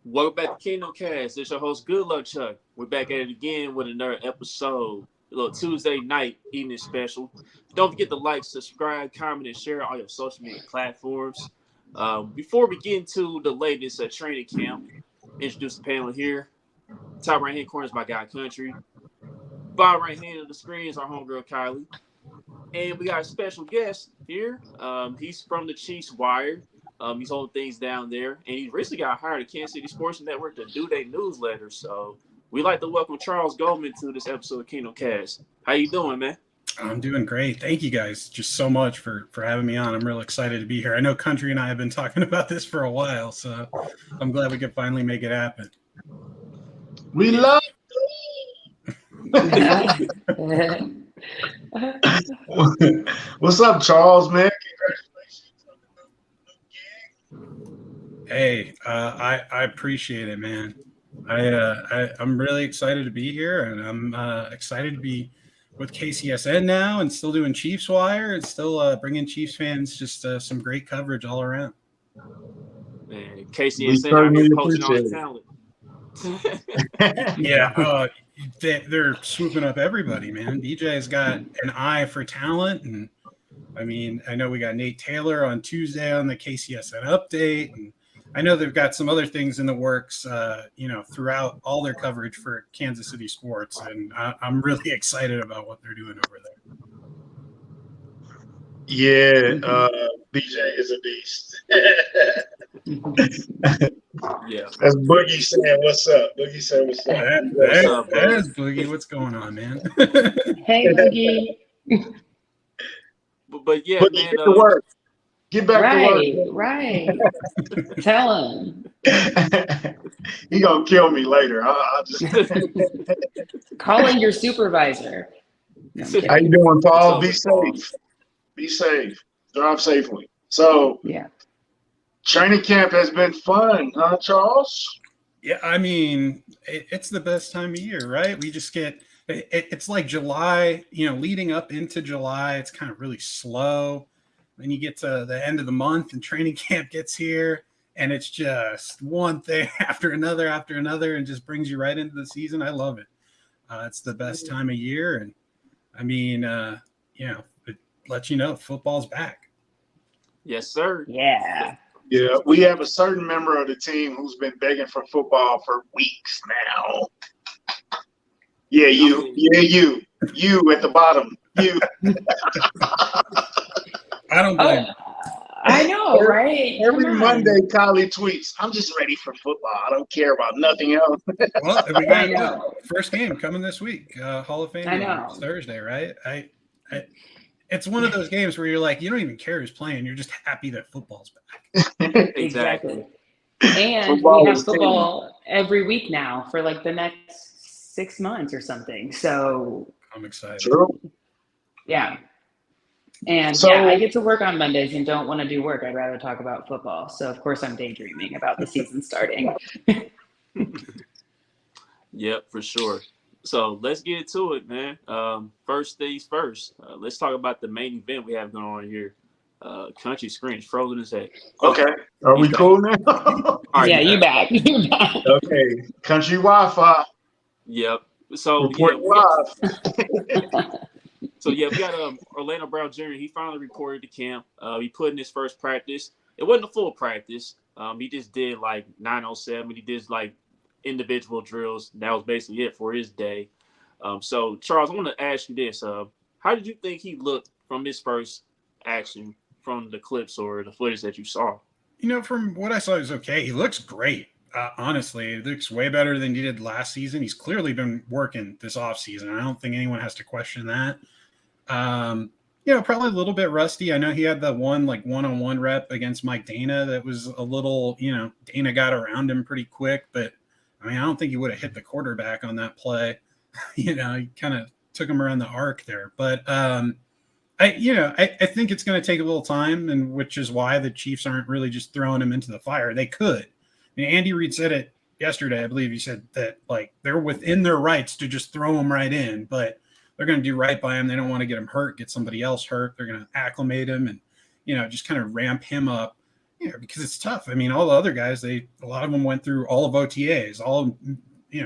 Welcome back to Kingdom Cast. It's your host, Good Luck Chuck. We're back at it again with another episode, a little Tuesday night evening special. Don't forget to like, subscribe, comment, and share all your social media platforms. Before we get into the latest training camp, introduce the panel here. Top right hand corner is my guy Country. Bottom right hand of the screen is our homegirl Kylie. And we got a special guest here. He's from the Chiefs Wire. He's holding things down there. And he recently got hired at Kansas City Sports Network to do their newsletter. So we'd like to welcome Charles Goldman to this episode of Kingdom Cast. How you doing, man? I'm doing great. Thank you guys just so much for having me on. I'm real excited to be here. I know Country and I have been talking about this for a while, so I'm glad we could finally make it happen. We love What's up, Charles, man? Congratulations on the new gig. Hey, I appreciate it, man. I'm really excited to be here, and I'm excited to be with KCSN now and still doing Chiefs Wire and still bringing Chiefs fans just some great coverage all around. Man, KCSN out here poaching all the talent. Yeah, they're swooping up everybody, man. DJ's got an eye for talent, and I mean, I know we got Nate Taylor on Tuesday on the KCSN update, and I know they've got some other things in the works, throughout all their coverage for Kansas City sports, and I'm really excited about what they're doing over there. Yeah, BJ is a beast. Yeah, that's Boogie saying what's up. Boogie saying what's up. There's Boogie. What's going on, man? Hey, Boogie. But yeah, Boogie, man. get to work. Get back to work. Right. Tell him. He gonna kill me later. I'll just Calling your supervisor. No, How you doing, Paul? Be safe. Be safe. Drive safely. So yeah. Training camp has been fun, huh, Charles? Yeah, I mean, it's the best time of year, right? We just get it's like July, leading up into July, it's kind of really slow. Then you get to the end of the month and training camp gets here, and it's just one thing after another, and just brings you right into the season. I love it. It's the best time of year, and I mean, it lets you know football's back. Yes, sir. Yeah. Yeah, we have a certain member of the team who's been begging for football for weeks now. Yeah, you at the bottom. You. I don't blame. I know, right? Every Monday, Kylie tweets, "I'm just ready for football. I don't care about nothing else." Well, we got first game coming this week. Hall of Fame game Thursday, right? It's one of those games where you're like, you don't even care who's playing. You're just happy that football's back. Exactly. And we have football every week now for like the next 6 months or something. So I'm excited. True. Yeah. And I get to work on Mondays and don't want to do work. I'd rather talk about football. So of course I'm daydreaming about the season starting. Yep, for sure. So let's get to it, man. First things first. Let's talk about the main event we have going on here. Country screen is frozen as heck. Okay. Are we cool now? Right, yeah, you back. You're back. Okay. Country Wi-Fi. Yep. So we got Orlando Brown Jr. He finally reported to camp. He put in his first practice. It wasn't a full practice. He just did like 907. He did like individual drills. That was basically it for his day. So Charles, I want to ask you this: how did you think he looked from his first action from the clips or the footage that you saw? From what I saw, he was okay. He looks great. Honestly, it looks way better than he did last season. He's clearly been working this offseason. I don't think anyone has to question that. Probably a little bit rusty. I know he had that one-on-one rep against Mike Dana that was a little, Dana got around him pretty quick, but I mean, I don't think he would have hit the quarterback on that play. He kind of took him around the arc there. But I think it's going to take a little time, and which is why the Chiefs aren't really just throwing him into the fire. They could. I mean, Andy Reid said it yesterday. I believe he said that they're within their rights to just throw him right in, but they're going to do right by him. They don't want to get him hurt, get somebody else hurt. They're going to acclimate him and, just kind of ramp him up. Yeah, because it's tough. I mean, all the other guys, a lot of them went through all of OTAs, all of,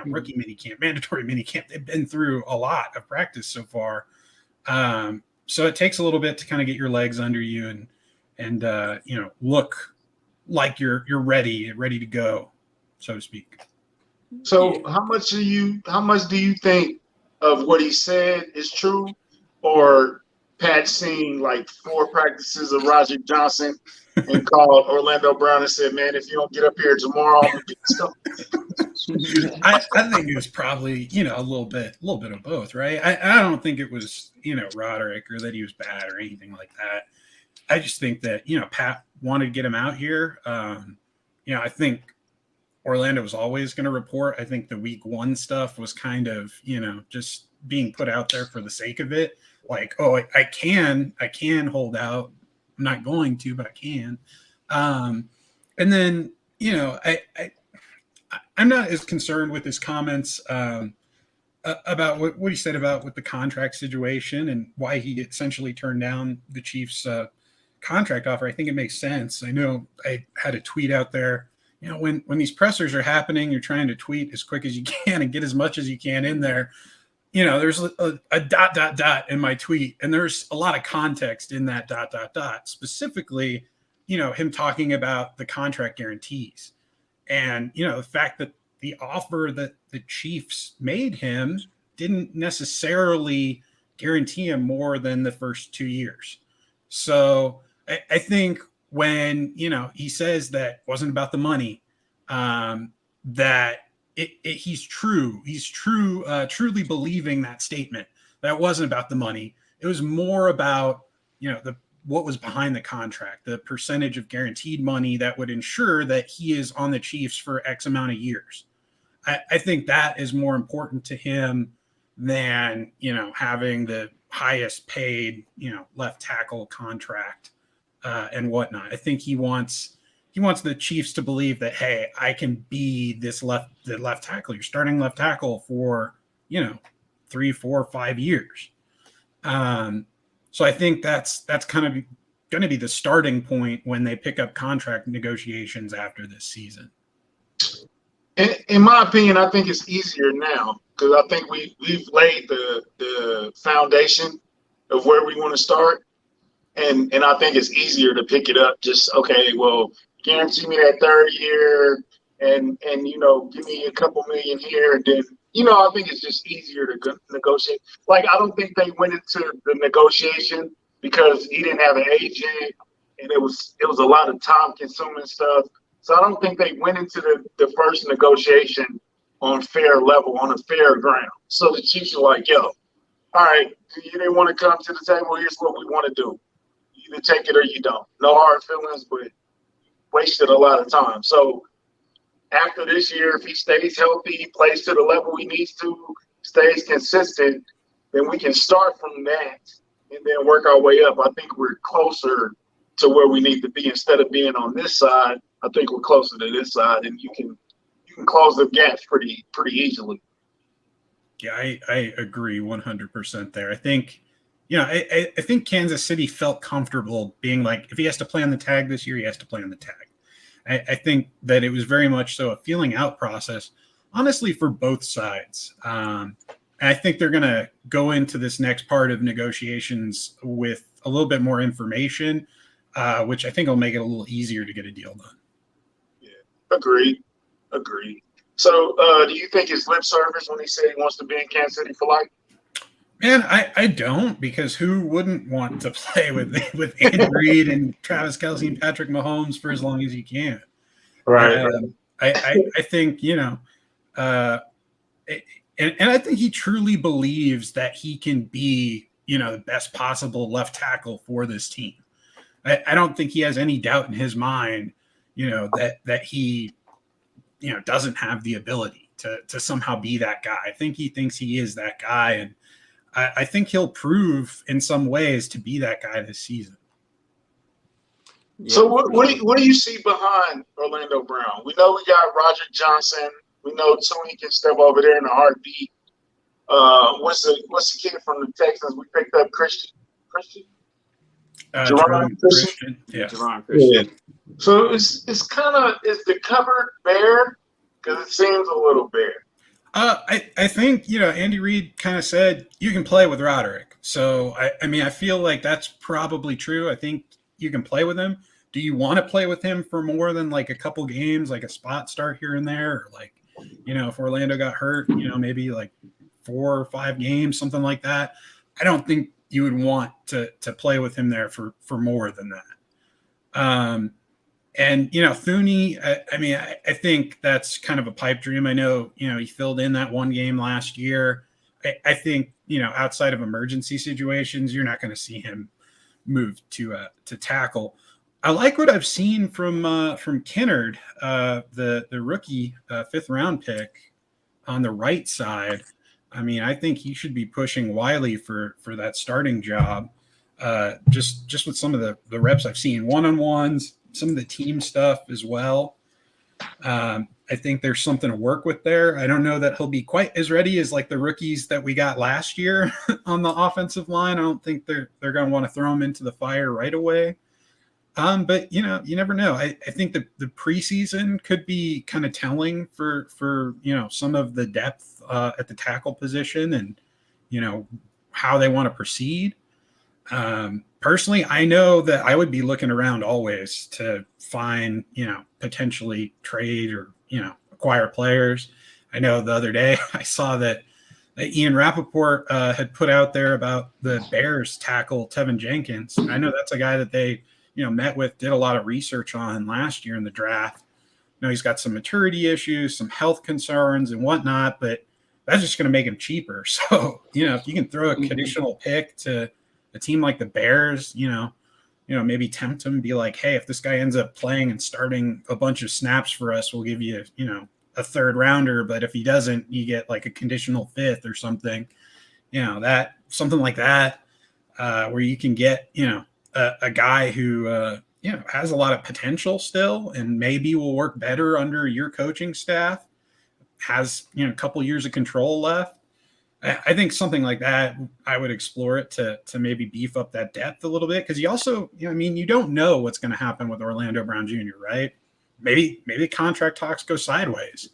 rookie minicamp, mandatory minicamp. They've been through a lot of practice so far. So it takes a little bit to kind of get your legs under you and look like you're ready to go, so to speak. So how much do you think of what he said is true, or Pat seen like 4 practices of Roger Johnson and called Orlando Brown and said, "Man, if you don't get up here tomorrow, I'm gonna get stuff." I think it was probably a little bit of both, right? I don't think it was Roderick or that he was bad or anything like that. I just think that Pat wanted to get him out here. I think Orlando was always going to report. I think the week 1 stuff was kind of just being put out there for the sake of it. Like, oh, I can hold out. I'm not going to, but I can. And then I'm not as concerned with his comments about what he said about with the contract situation and why he essentially turned down the Chiefs' contract offer. I think it makes sense. I know I had a tweet out there. When these pressers are happening, you're trying to tweet as quick as you can and get as much as you can in there. There's a ... in my tweet, and there's a lot of context in that ... specifically, him talking about the contract guarantees. And, the fact that the offer that the Chiefs made him didn't necessarily guarantee him more than the first 2 years. So I think when, he says that wasn't about the money, that he's truly believing that statement. That wasn't about the money. It was more about, what was behind the contract, the percentage of guaranteed money that would ensure that he is on the Chiefs for X amount of years. I think that is more important to him than, having the highest paid, left tackle contract and whatnot. I think he wants the Chiefs to believe that, hey, I can be the left tackle. You're starting left tackle for, 3, 4, 5 years. So I think that's kind of going to be the starting point when they pick up contract negotiations after this season. In my opinion, I think it's easier now because I think we've laid the foundation of where we want to start, and I think it's easier to pick it up. Just okay, well, guarantee me that 3rd year, and give me a couple million here, and then. I think it's just easier to negotiate. Like, I don't think they went into the negotiation because he didn't have an agent, and it was a lot of time-consuming stuff. So I don't think they went into the first negotiation on fair level, on a fair ground. So the Chiefs are like, yo, all right, you didn't want to come to the table. Here's what we want to do. You either take it or you don't. No hard feelings, but wasted a lot of time. So after this year, if he stays healthy, plays to the level he needs to, stays consistent, then we can start from that and then work our way up. I think we're closer to where we need to be. Instead of being on this side, I think we're closer to this side, and you can close the gaps pretty easily. Yeah, I agree 100% there. I think, I think Kansas City felt comfortable being like, if he has to play on the tag this year, he has to play on the tag. I think that it was very much so a feeling out process, honestly, for both sides. And I think they're going to go into this next part of negotiations with a little bit more information, which I think will make it a little easier to get a deal done. Yeah, agreed. So do you think it's lip service when he said he wants to be in Kansas City for life? Man, I don't, because who wouldn't want to play with Andy Reid and Travis Kelce and Patrick Mahomes for as long as you can? Right. I think, and I think he truly believes that he can be, the best possible left tackle for this team. I don't think he has any doubt in his mind, that he, doesn't have the ability to somehow be that guy. I think he thinks he is that guy, and I think he'll prove in some ways to be that guy this season. Yeah. So what do you see behind Orlando Brown? We know we got Roger Johnson. We know Tony can step over there in a heartbeat. What's the kid from the Texans we picked up? Christian? Jerome Christian. Yeah. Jerome Christian. So it's kind of, is the cupboard bare? Because it seems a little bare. I think, Andy Reid kind of said you can play with Roderick. So, I mean, I feel like that's probably true. I think you can play with him. Do you want to play with him for more than like a couple games, like a spot start here and there? Or like, if Orlando got hurt, maybe like 4 or 5 games, something like that. I don't think you would want to play with him there for more than that. And, Thuney, I think that's kind of a pipe dream. I know, he filled in that one game last year. I think, outside of emergency situations, you're not going to see him move to tackle. I like what I've seen from Kennard, the rookie 5th round pick on the right side. I mean, I think he should be pushing Wiley for that starting job. Just with some of the reps I've seen, one-on-ones, some of the team stuff as well. I think there's something to work with there. I don't know that he'll be quite as ready as like the rookies that we got last year on the offensive line. I don't think they're going to want to throw him into the fire right away. But you never know. I think the preseason could be kind of telling for some of the depth at the tackle position and how they want to proceed. Personally, I know that I would be looking around always to find, potentially trade or, acquire players. I know the other day I saw that Ian Rappaport had put out there about the Bears tackle Tevin Jenkins. I know that's a guy that they, met with, did a lot of research on last year in the draft. He's got some maturity issues, some health concerns and whatnot, but that's just going to make him cheaper. So, if you can throw a conditional pick to a team like the Bears, maybe tempt them, be like, hey, if this guy ends up playing and starting a bunch of snaps for us, we'll give you, a 3rd rounder. But if he doesn't, you get like a conditional 5th or something, that something like that, where you can get, a guy who, has a lot of potential still and maybe will work better under your coaching staff, has, a couple years of control left. I think something like that, I would explore it to maybe beef up that depth a little bit. Because you also, you don't know what's going to happen with Orlando Brown Jr., right? Maybe contract talks go sideways.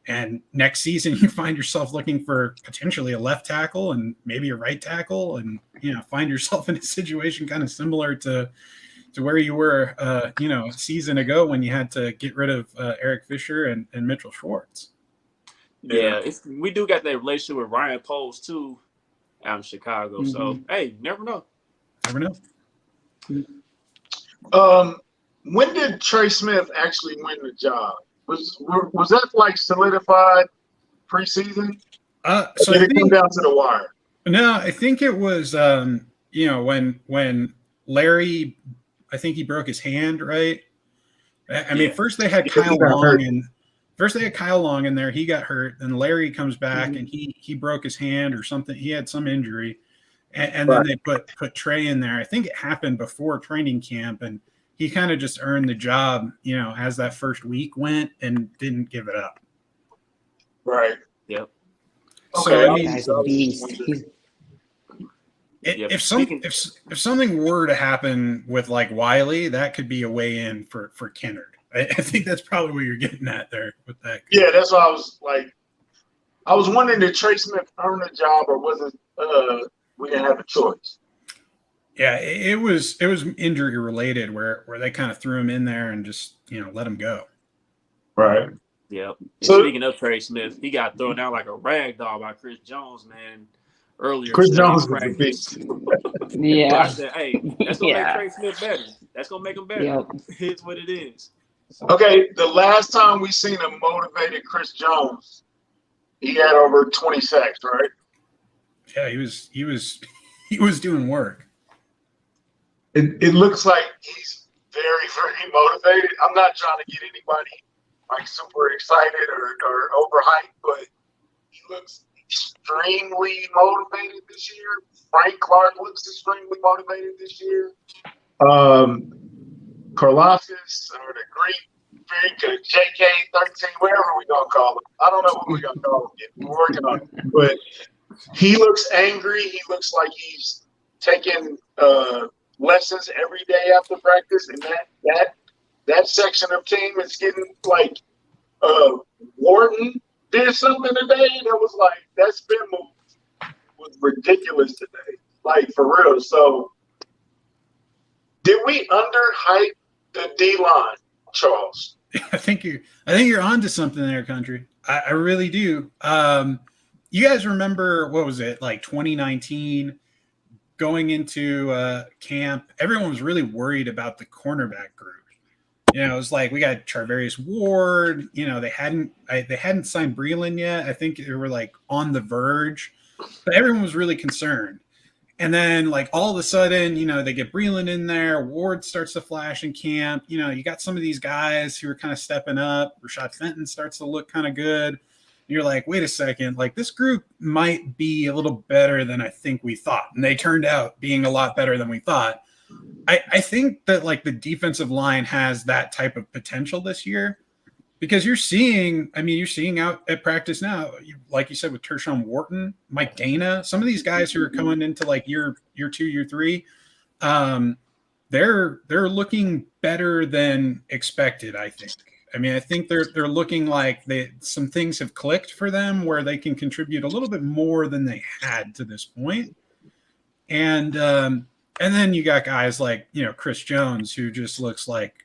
And next season, you find yourself looking for potentially a left tackle and maybe a right tackle and, find yourself in a situation kind of similar to where you were, a season ago when you had to get rid of Eric Fisher and Mitchell Schwartz. Yeah, we do got that relationship with Ryan Poles too out in Chicago. Mm-hmm. So, hey, never know. Never know. When did Trey Smith actually win the job? Was that like solidified preseason? So did it come down to the wire? No, I think it was when Larry, I think he broke his hand, right? I mean, first they had Kyle Long in there. He got hurt. Then Larry comes back and he broke his hand or something. He had some injury, and then they put Trey in there. I think it happened before training camp, and he kind of just earned the job, as that first week went and didn't give it up. Right. Yep. So if something were to happen with like Wiley, that could be a way in for Kennard. I think that's probably what you're getting at there with that. Yeah, that's what I was like. I was wondering, did Trey Smith earn a job or was it we didn't have a choice? Yeah, it was injury related where they kind of threw him in there and just let him go. Right. Yeah. So speaking of Trey Smith, he got thrown out like a rag doll by Chris Jones, man. Earlier, Chris Jones was a beast. Yeah. But I said, hey, that's gonna make Trey Smith better. That's gonna make him better. Yep. It's what it is. So. Okay, the last time we seen a motivated Chris Jones, he had over 20 sacks, right? Yeah, he was doing work. It looks like he's very, very motivated. I'm not trying to get anybody like super excited or overhyped, but he looks extremely motivated this year. Frank Clark looks extremely motivated this year. Karlaftis or the Greek JK13, whatever we're going to call him. I don't know what we're going to call him yet. We're working on it. But he looks angry. He looks like he's taking lessons every day after practice. And that section of team is getting like Wharton did something today that was like that spin move was ridiculous today. Like for real. So did we underhype the D line, Charles? I think you're onto something there, country. I really do. You guys remember, what was it, like 2019 going into camp? Everyone was really worried about the cornerback group. It was like we got Charvarius Ward. They hadn't signed Breeland yet. I think they were like on the verge, but everyone was really concerned. And then, like, all of a sudden, they get Breeland in there. Ward starts to flash in camp. You got some of these guys who are kind of stepping up. Rashad Fenton starts to look kind of good. And you're like, wait a second. Like, this group might be a little better than I think we thought. And they turned out being a lot better than we thought. I think that, like, the defensive line has that type of potential this year. Because you're seeing out at practice now, like you said, with Tershawn Wharton, Mike Dana, some of these guys who are coming into like year 2, year 3, they're looking better than expected, I think. I think they're looking like some things have clicked for them where they can contribute a little bit more than they had to this point. And then you got guys like, Chris Jones, who just looks like,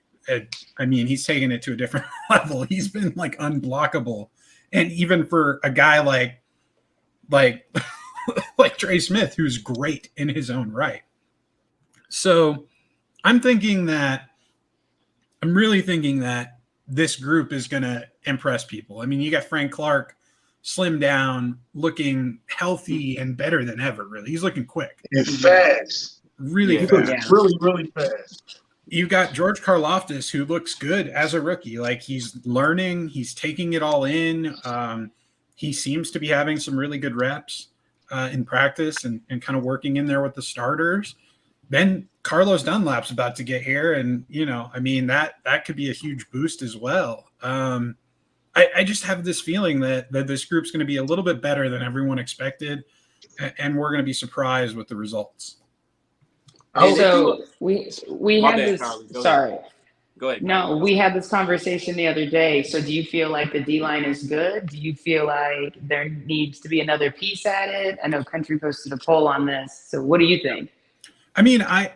he's taking it to a different level. He's been like unblockable. And even for a guy like Trey Smith, who's great in his own right. So I'm really thinking that this group is going to impress people. You got Frank Clark slimmed down, looking healthy and better than ever, really. He's looking quick. And fast. Really fast. fast. Really, really fast. You've got George Karlaftis, who looks good as a rookie. Like, he's learning, he's taking it all in. He seems to be having some really good reps in practice and kind of working in there with the starters. Then Carlos Dunlap's about to get here, and that could be a huge boost as well. I just have this feeling that this group's going to be a little bit better than everyone expected, and we're going to be surprised with the results. So we had this. Sorry. Go ahead. No, we had this conversation the other day. So do you feel like the D-line is good? Do you feel like there needs to be another piece added? I know Country posted a poll on this. So what do you think? I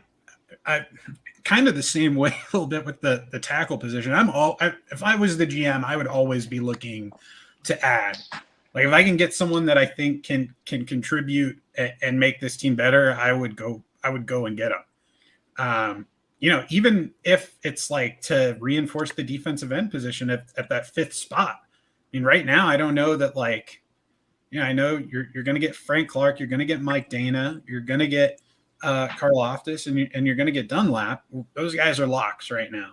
kind of the same way a little bit with the tackle position. If I was the GM, I would always be looking to add. Like, if I can get someone that I think can contribute and make this team better, I would go and get them. Even if it's like to reinforce the defensive end position at that 5th spot. Right now, I don't know that, like, I know you're going to get Frank Clark, you're going to get Mike Dana, you're going to get Karlaftis, and you're going to get Dunlap. Those guys are locks right now.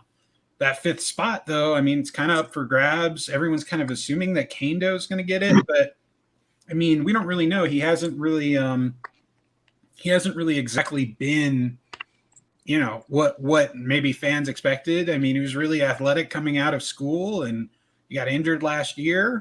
That 5th spot, though, it's kind of up for grabs. Everyone's kind of assuming that Kando is going to get it, but we don't really know. He hasn't really exactly been, what maybe fans expected. He was really athletic coming out of school, and he got injured last year.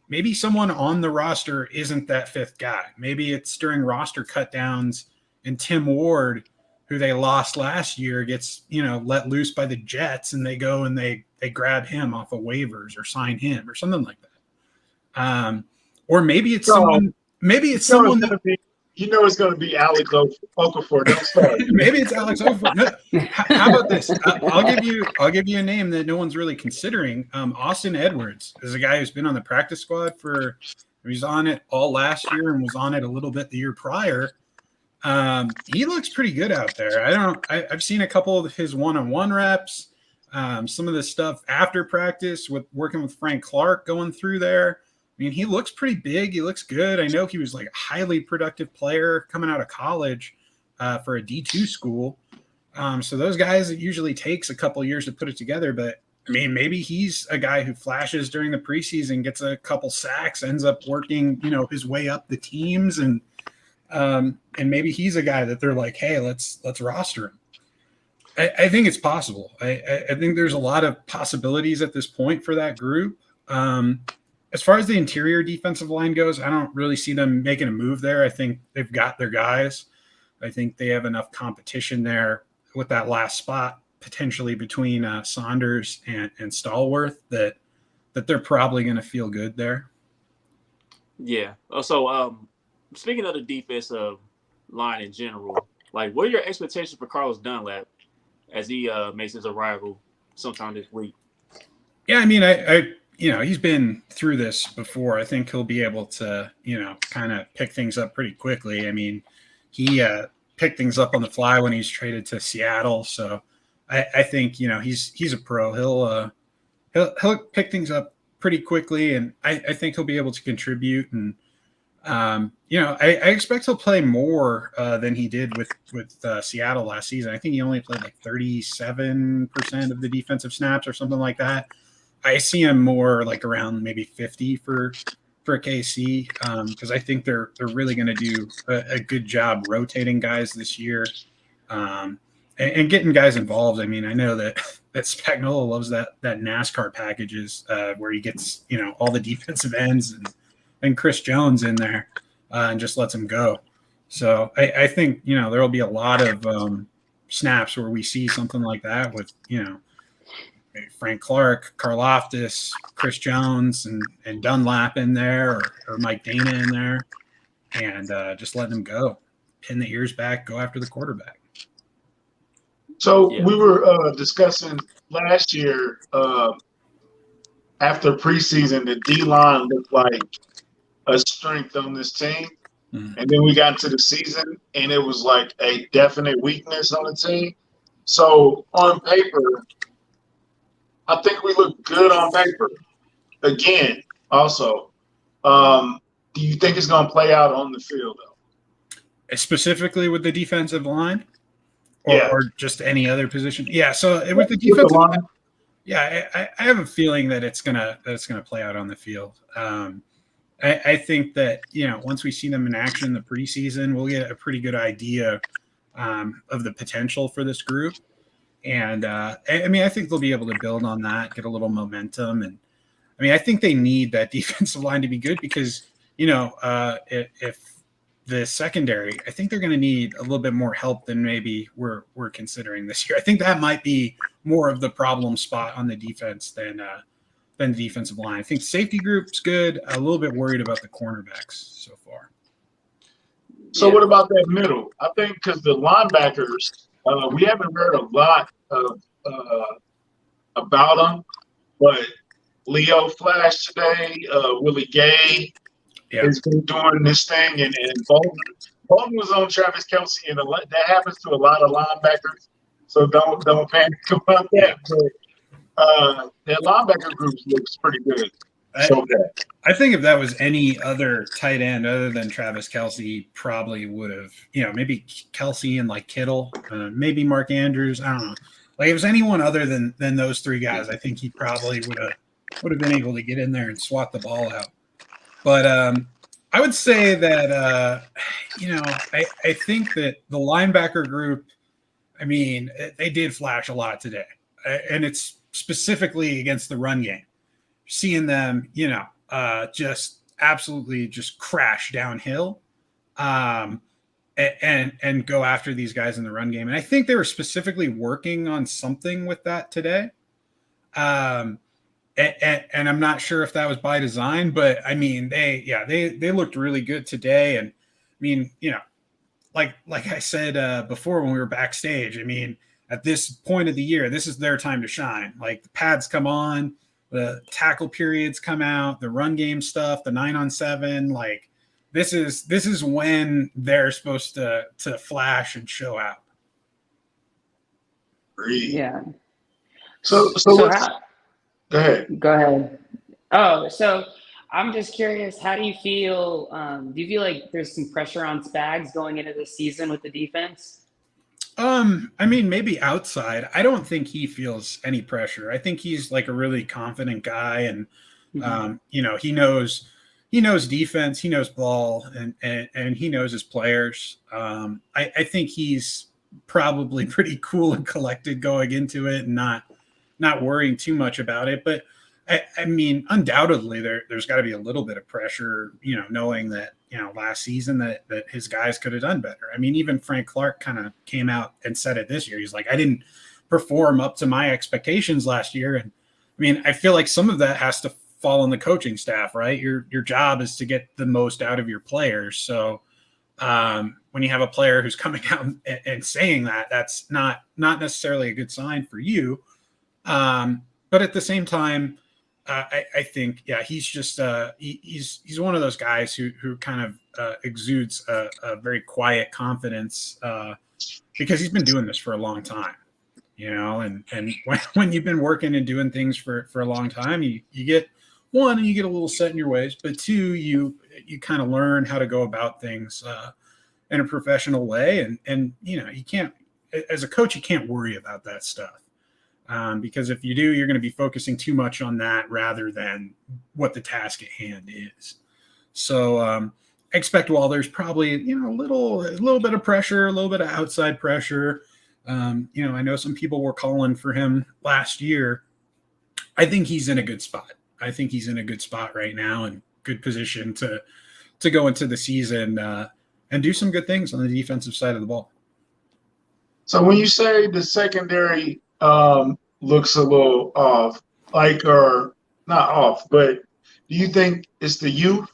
Maybe someone on the roster isn't that 5th guy. Maybe it's during roster cutdowns and Tim Ward, who they lost last year, gets, let loose by the Jets, and they go and they grab him off of waivers or sign him or something like that. Or maybe it's someone. Maybe it's someone that it's going to be Alex Okafor. Don't start. Maybe it's Alex Okafor. No, how about this? I'll give you a name that no one's really considering. Austin Edwards is a guy who's been on the practice squad he's on it all last year and was on it a little bit the year prior. He looks pretty good out there. I've seen a couple of his one-on-one reps. Some of the stuff after practice with working with Frank Clark going through there. He looks pretty big. He looks good. I know he was like a highly productive player coming out of college for a D2 school. So those guys, it usually takes a couple of years to put it together. But, maybe he's a guy who flashes during the preseason, gets a couple sacks, ends up working, his way up the teams. And maybe he's a guy that they're like, hey, let's roster him. I think it's possible. I think there's a lot of possibilities at this point for that group. As far as the interior defensive line goes, I don't really see them making a move there. I think they've got their guys. I think they have enough competition there with that last spot potentially between Saunders and Stallworth, that they're probably going to feel good there. Yeah. So, speaking of the defensive line in general, like, what are your expectations for Carlos Dunlap as he makes his arrival sometime this week? Yeah, I mean, I he's been through this before. I think he'll be able to, kind of pick things up pretty quickly. I mean, he picked things up on the fly when he's traded to Seattle. So I think, he's a pro. He'll pick things up pretty quickly, and I think he'll be able to contribute. And I expect he'll play more than he did with Seattle last season. I think he only played like 37% of the defensive snaps or something like that. I see him more like around maybe 50 for KC, because I think they're really going to do a good job rotating guys this year, and getting guys involved. I mean, I know that Spagnuolo loves that NASCAR packages where he gets all the defensive ends and Chris Jones in there and just lets him go. So I think there will be a lot of snaps where we see something like that with Frank Clark, Karlaftis, Chris Jones, and Dunlap in there, or Mike Dana in there, and just letting them go, pin the ears back, go after the quarterback. So we were discussing last year after preseason, the D-line looked like a strength on this team. Mm-hmm. And then we got into the season, and it was like a definite weakness on the team. So on paper, I think we look good on paper. Again, also, do you think it's going to play out on the field, though? Specifically with the defensive line? Yeah. Or just any other position? Yeah, so with the defensive line, I have a feeling that it's gonna play out on the field. I think that, once we see them in action in the preseason, we'll get a pretty good idea of the potential for this group. And I think they'll be able to build on that, get a little momentum. And I think they need that defensive line to be good because, if the secondary, I think they're going to need a little bit more help than maybe we're considering this year. I think that might be more of the problem spot on the defense than the defensive line. I think safety group's good. A little bit worried about the cornerbacks so far. So what about that middle? I think because the linebackers, we haven't heard a lot of about them, but Leo flashed today. Willie Gay has been doing this thing, and Bolton was on Travis Kelce, and that happens to a lot of linebackers. So don't panic about that. But that linebacker group looks pretty good. I think if that was any other tight end other than Travis Kelce, probably would have, maybe Kelce and like Kittle, maybe Mark Andrews. I don't know. Like if it was anyone other than those three guys, I think he probably would have been able to get in there and swat the ball out. But I would say that I think that the linebacker group, they did flash a lot today, and it's specifically against the run game. Seeing them, just absolutely just crash downhill, and go after these guys in the run game. And I think they were specifically working on something with that today. And I'm not sure if that was by design, but they looked really good today. And like I said before when we were backstage, at this point of the year, this is their time to shine. Like the pads come on, the tackle periods come out, the run game stuff, the 9-on-7, like this is when they're supposed to flash and show out. Yeah. So go ahead. Go ahead. Oh, so I'm just curious, how do you feel? Do you feel like there's some pressure on Spags going into this season with the defense? Maybe outside. I don't think he feels any pressure. I think he's like a really confident guy, and he knows defense, he knows ball, and he knows his players. I think he's probably pretty cool and collected going into it and not worrying too much about it. But undoubtedly there's got to be a little bit of pressure, knowing that, last season that his guys could have done better. Even Frank Clark kind of came out and said it this year. He's like, I didn't perform up to my expectations last year. And I mean, I feel like some of that has to fall on the coaching staff, right? Your job is to get the most out of your players. So when you have a player who's coming out and saying that, that's not necessarily a good sign for you. But at the same time, I think, yeah, he's just he's one of those guys who kind of exudes a very quiet confidence because he's been doing this for a long time, and when you've been working and doing things for a long time, you get one, and you get a little set in your ways, but two, you kind of learn how to go about things in a professional way, and you can't, as a coach, you can't worry about that stuff. Because if you do, you're going to be focusing too much on that rather than what the task at hand is. So I expect while there's probably, a little bit of pressure, a little bit of outside pressure. I know some people were calling for him last year. I think he's in a good spot. I think he's in a good spot right now and good position to go into the season and do some good things on the defensive side of the ball. So when you say the secondary looks a little off, or not off, but do you think it's the youth?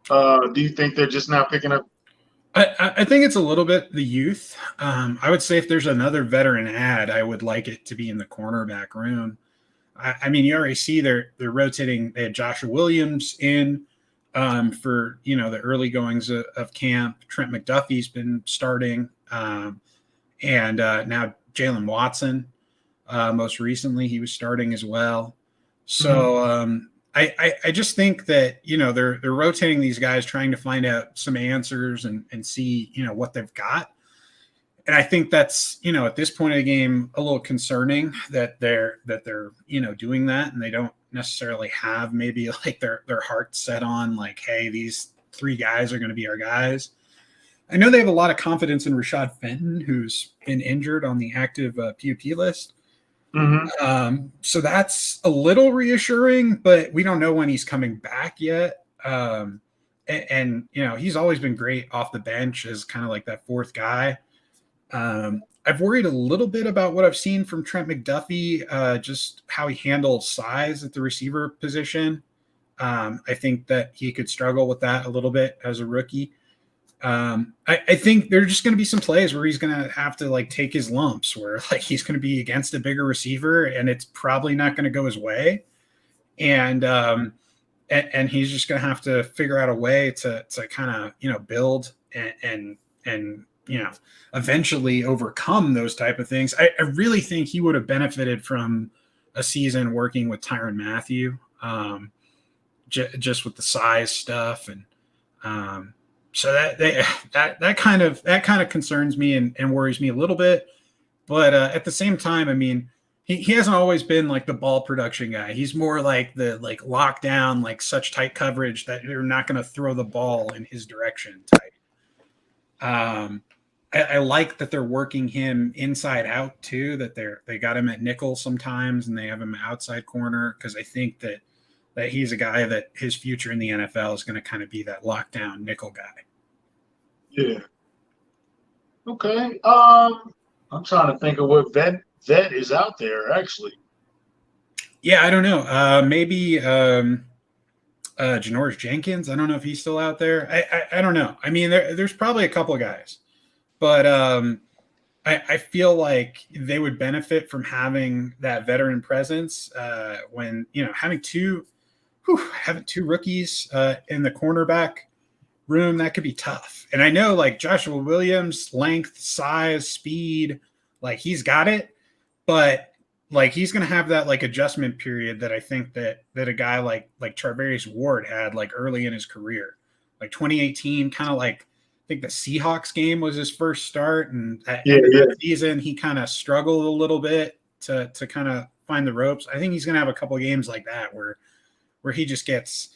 Do you think they're just now picking up? I think it's a little bit the youth. I would say if there's another veteran add, I would like it to be in the cornerback room. I mean, you already see they're rotating. They had Joshua Williams in for the early goings of camp. Trent McDuffie's been starting, and now Jalen Watson. Most recently, he was starting as well. So I just think that they're rotating these guys, trying to find out some answers and see what they've got. And I think that's at this point of the game a little concerning that they're doing that, and they don't necessarily have maybe like their heart set on like, hey, these three guys are going to be our guys. I know they have a lot of confidence in Rashad Fenton, who's been injured on the active PUP list. So that's a little reassuring, but we don't know when he's coming back yet. And he's always been great off the bench as kind of like that fourth guy. I've worried a little bit about what I've seen from Trent McDuffie, just how he handles size at the receiver position. I think that he could struggle with that a little bit as a rookie. I think there's just going to be some plays where he's going to have to like take his lumps, where like he's going to be against a bigger receiver and it's probably not going to go his way. And he's just going to have to figure out a way to kind of, build and eventually overcome those type of things. I really think he would have benefited from a season working with Tyrann Mathieu, just with the size stuff. And, so that kind of concerns me and worries me a little bit, but at the same time, I mean, he hasn't always been like the ball production guy. He's more like the lockdown, like such tight coverage that you're not going to throw the ball in his direction type. I like that they're working him inside out too. That they got him at nickel sometimes, and they have him outside corner because I think that he's a guy that his future in the NFL is going to kind of be that lockdown nickel guy. Yeah. Okay. I'm trying to think of what vet is out there actually. Yeah, I don't know. Maybe Janoris Jenkins. I don't know if he's still out there. I don't know. I mean, there's probably a couple of guys, but I feel like they would benefit from having that veteran presence when having two rookies in the cornerback room, that could be tough. And I know like Joshua Williams, length, size, speed, like he's got it, but like he's going to have that like adjustment period that I think that a guy like Charvarius Ward had like early in his career, like 2018, kind of like I think the Seahawks game was his first start, and at end of that season he kind of struggled a little bit to kind of find the ropes. I think he's going to have a couple of games like that where he just gets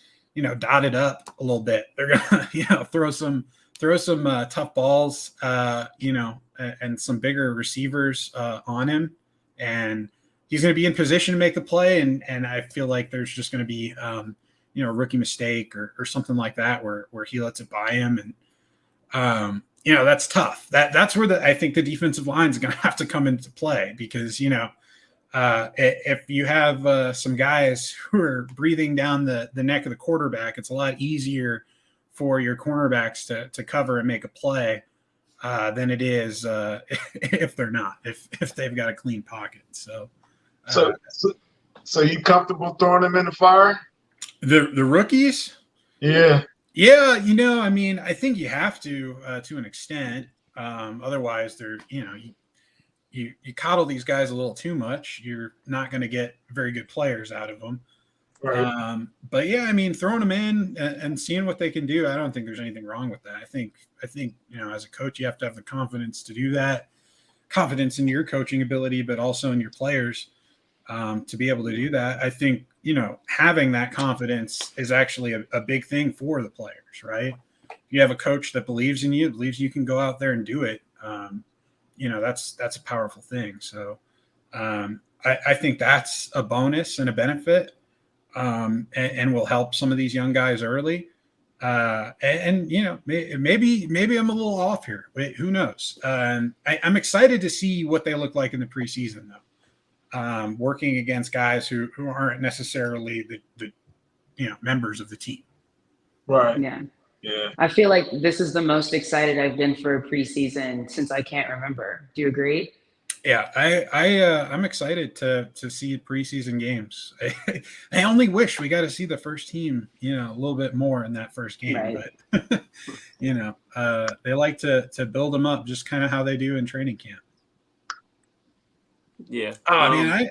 dotted up a little bit. They're gonna throw some tough balls and some bigger receivers on him, and he's going to be in position to make the play. And I feel like there's just going to be a rookie mistake or something like that where he lets it by him. And that's tough. That's where I think the defensive line is going to have to come into play because, if you have some guys who are breathing down the neck of the quarterback, it's a lot easier for your cornerbacks to cover and make a play than it is if they're not, if they've got a clean pocket. So you comfortable throwing them in the fire? The rookies? Yeah. Yeah, I think you have to an extent. Otherwise, they're, you coddle these guys a little too much. You're not going to get very good players out of them. Right. But yeah, throwing them in and seeing what they can do, I don't think there's anything wrong with that. I think as a coach, you have to have the confidence to do that, confidence in your coaching ability, but also in your players to be able to do that. I think, having that confidence is actually a big thing for the players, right? If you have a coach that believes in you, believes you can go out there and do it, that's a powerful thing. So I think that's a bonus and a benefit and will help some of these young guys early. Maybe I'm a little off here. Wait, who knows? I'm excited to see what they look like in the preseason, though. Working against guys who aren't necessarily the members of the team. Right. Yeah. Yeah. I feel like this is the most excited I've been for a preseason since I can't remember. Do you agree? Yeah, I'm excited to see preseason games. I only wish we got to see the first team, a little bit more in that first game. Right. But they like to build them up just kind of how they do in training camp. Yeah. I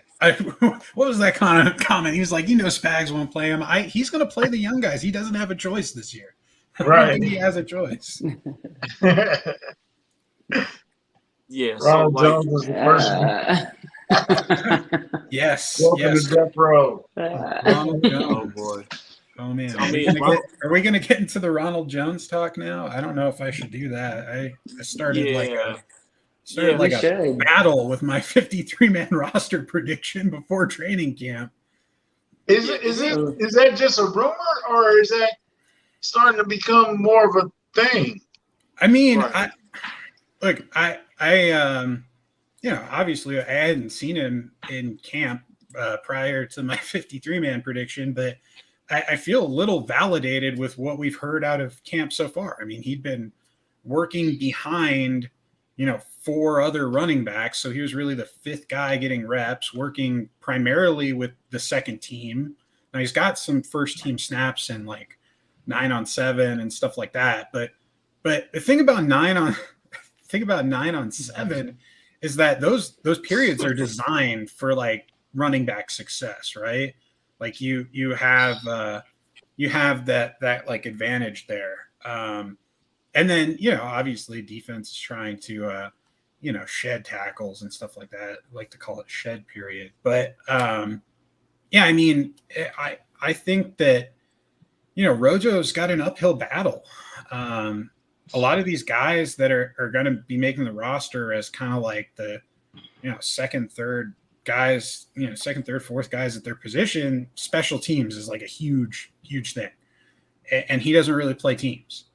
what was that kind of comment? He was like, Spags won't play him. He's going to play the young guys. He doesn't have a choice this year. Right. I don't think he has a choice. Yeah. Ronald So Jones was the first. Yes. Welcome to Death Row. Ronald Jones. oh boy. Oh man, So, are we gonna get into the Ronald Jones talk now? I don't know if I should do that. I started a battle with my 53-man roster prediction before training camp. Is that just a rumor, or is that starting to become more of a thing? Right. Obviously I hadn't seen him in camp prior to my 53-man prediction, but I feel a little validated with what we've heard out of camp so far. He'd been working behind, 4 other running backs. So he was really the 5th guy getting reps, working primarily with the second team. Now he's got some first team snaps and 9-on-7 and stuff like that. But the thing about 9-on-7 is that those periods are designed for running back success, right? You have that advantage there. And then, obviously defense is trying to, shed tackles and stuff like that. I like to call it shed period. But I think that, Rojo's got an uphill battle. A lot of these guys that are going to be making the roster as kind of the, second, third guys, second, third, fourth guys at their position, special teams is a huge, huge thing. And he doesn't really play teams.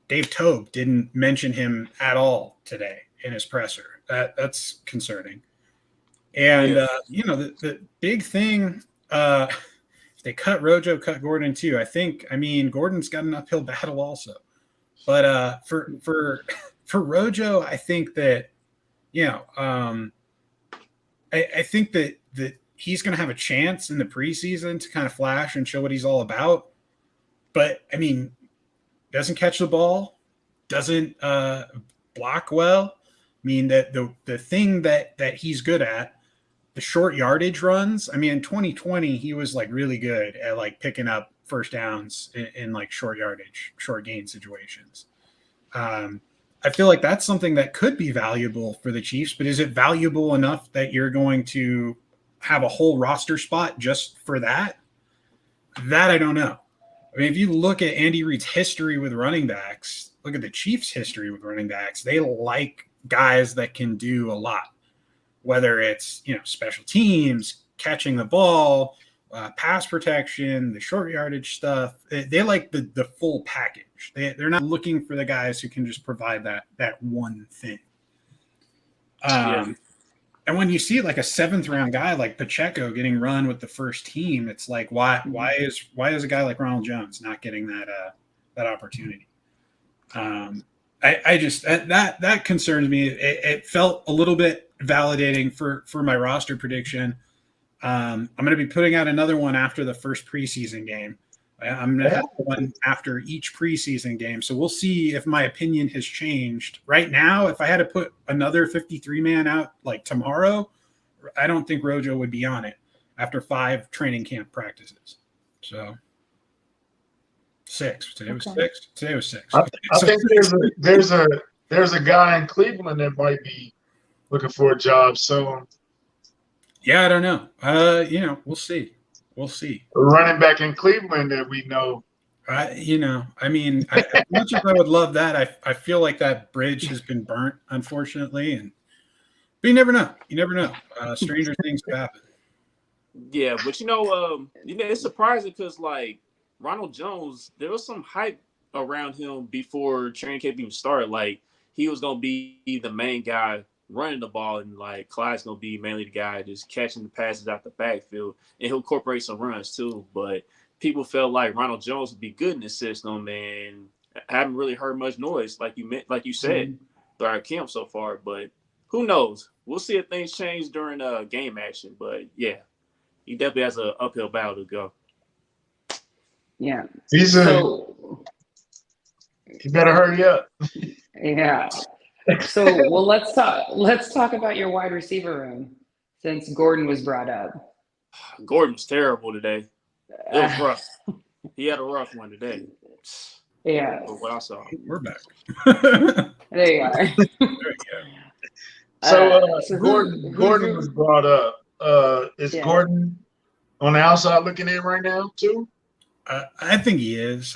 Dave Toub didn't mention him at all today in his presser. That's concerning. And, the big thing, if they cut Rojo, cut Gordon too. I think, Gordon's got an uphill battle also. But for Rojo, I think that, I think that he's going to have a chance in the preseason to kind of flash and show what he's all about. But, doesn't catch the ball, doesn't block well. That the thing that he's good at, the short yardage runs. In 2020, he was really good at picking up first downs in short yardage, short gain situations. I feel like that's something that could be valuable for the Chiefs, but is it valuable enough that you're going to have a whole roster spot just for that? That I don't know. If you look at Andy Reid's history with running backs, look at the Chiefs' history with running backs, they like guys that can do a lot, whether it's, special teams, catching the ball, pass protection, the short yardage stuff. They like the full package. They're not looking for the guys who can just provide that one thing. And when you see like a 7th round guy like Pacheco getting run with the first team, it's like why is a guy like Ronald Jones not getting that opportunity? I just that concerns me. It felt a little bit validating for my roster prediction. I'm going to be putting out another one after the first preseason game. I'm going to have one after each preseason game. So we'll see if my opinion has changed. Right now, if I had to put another 53-man out like tomorrow, I don't think Rojo would be on it after 5 training camp practices. So 6. Today was 6. Today was 6. I think there's a guy in Cleveland that might be looking for a job soon. Yeah, I don't know. We'll see. We'll see. A running back in Cleveland that we know. As much as I would love that, I feel like that bridge has been burnt, unfortunately. But you never know. You never know. Stranger things happen. Yeah, but it's surprising because like Ronald Jones, there was some hype around him before training camp even started. Like he was gonna be the main guy running the ball, and like Clyde's gonna be mainly the guy just catching the passes out the backfield, and he'll incorporate some runs too. But people felt like Ronald Jones would be good in the system, and I haven't really heard much noise like you said throughout camp so far. But who knows? We'll see if things change during game action. But yeah, he definitely has an uphill battle to go. Yeah. You better hurry up. Yeah. So, well, let's talk about your wide receiver room since Gordon was brought up. Gordon was terrible today. It was rough. He had a rough one today. Yeah. What I saw. We're back. There you are. There you So, so Gordon was brought up. Is Gordon on the outside looking in right now too? I think he is.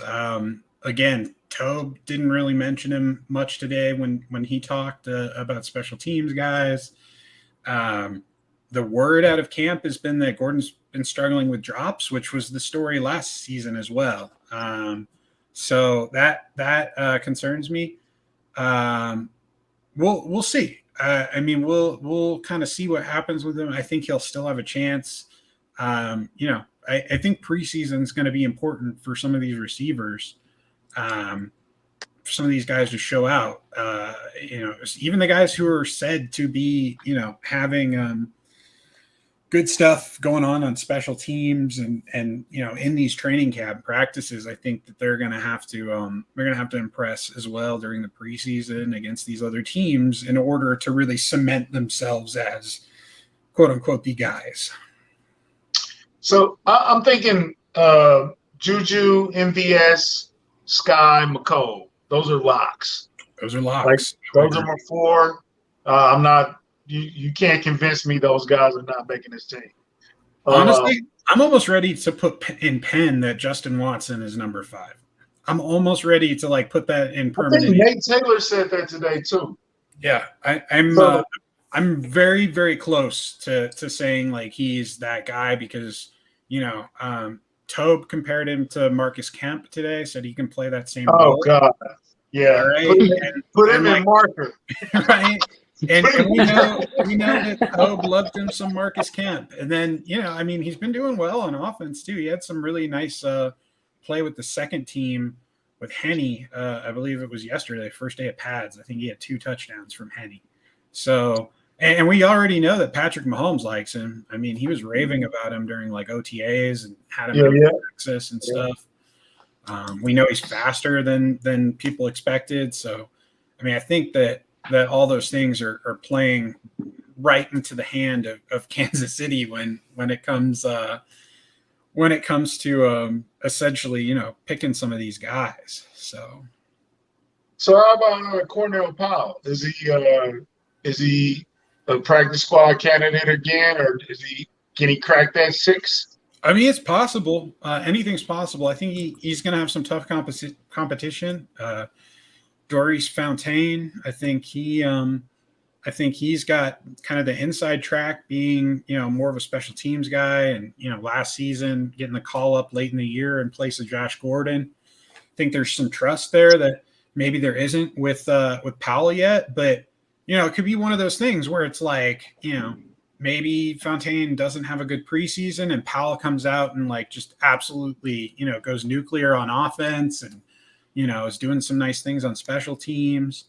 Again, Toub didn't really mention him much today when he talked about special teams guys. The word out of camp has been that Gordon's been struggling with drops, which was the story last season as well. So that concerns me. We'll see. We'll kind of see what happens with him. I think he'll still have a chance. I think preseason is going to be important for some of these receivers. For some of these guys to show out, even the guys who are said to be, having good stuff going on special teams and in these training camp practices. I think that they're going to have to impress as well during the preseason against these other teams in order to really cement themselves as quote unquote the guys. So I'm thinking Juju, MVS, Sky, McCole. Those are locks. Those are locks. Those are my 4. I'm not. You can't convince me those guys are not making this team. Honestly, I'm almost ready to put in pen that Justin Watson is number 5. I'm almost ready to put that in permanent. I think Nate Taylor said that today too. Yeah, I'm very, very close to saying he's that guy because Toub compared him to Marcus Kemp today, said he can play that same role. Oh God, yeah. Right? Put him in marker. Right. And we know that Toub loved him some Marcus Kemp. And then, he's been doing well on offense too. He had some really nice play with the second team with Henny. I believe it was yesterday, first day of pads. I think he had 2 touchdowns from Henny. So, and we already know that Patrick Mahomes likes him. He was raving about him during OTAs and had him in Texas and stuff. We know he's faster than people expected. So, I think that all those things are playing right into the hand of Kansas City when it comes to essentially picking some of these guys. So how about Cornell Powell? Is he a practice squad candidate again, or can he crack that 6? It's possible. Anything's possible. I think he's going to have some tough competition. Doris Fontaine, I think he I think he's got kind of the inside track being, more of a special teams guy. And, last season getting the call up late in the year in place of Josh Gordon. I think there's some trust there that maybe there isn't with Powell yet. But, it could be one of those things where it's like, maybe Fontaine doesn't have a good preseason and Powell comes out and like just absolutely, goes nuclear on offense and, is doing some nice things on special teams.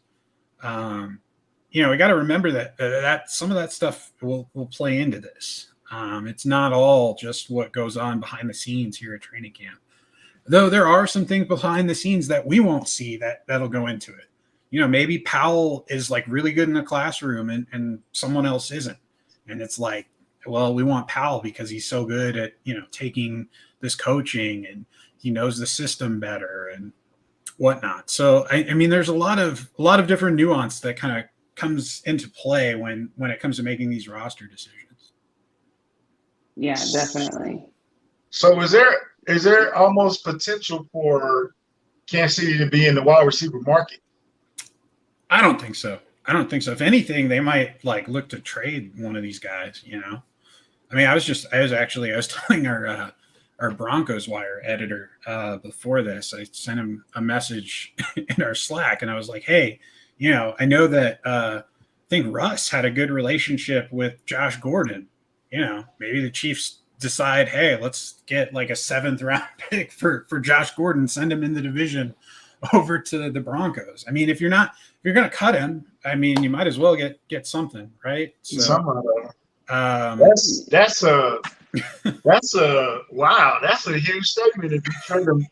We got to remember that some of that stuff will play into this. It's not all just what goes on behind the scenes here at training camp, though there are some things behind the scenes that we won't see that'll go into it. Maybe Powell is like really good in the classroom and someone else isn't. And it's like, well, we want Powell because he's so good at, taking this coaching and he knows the system better and whatnot. So, I mean, there's a lot of different nuance that kind of comes into play when it comes to making these roster decisions. Yeah, definitely. So is there almost potential for Kansas City to be in the wide receiver market? I don't think so. If anything, they might like look to trade one of these guys, I mean, I was telling our Broncos Wire editor before this. I sent him a message in our Slack and I was like, hey, I know that I think Russ had a good relationship with Josh Gordon. Maybe the Chiefs decide, hey, let's get like a 7th round pick for Josh Gordon, send him in the division over to the Broncos. I mean, if you're going to cut him, I mean, you might as well get something, right? So, that's a wow. That's a huge statement if you trade him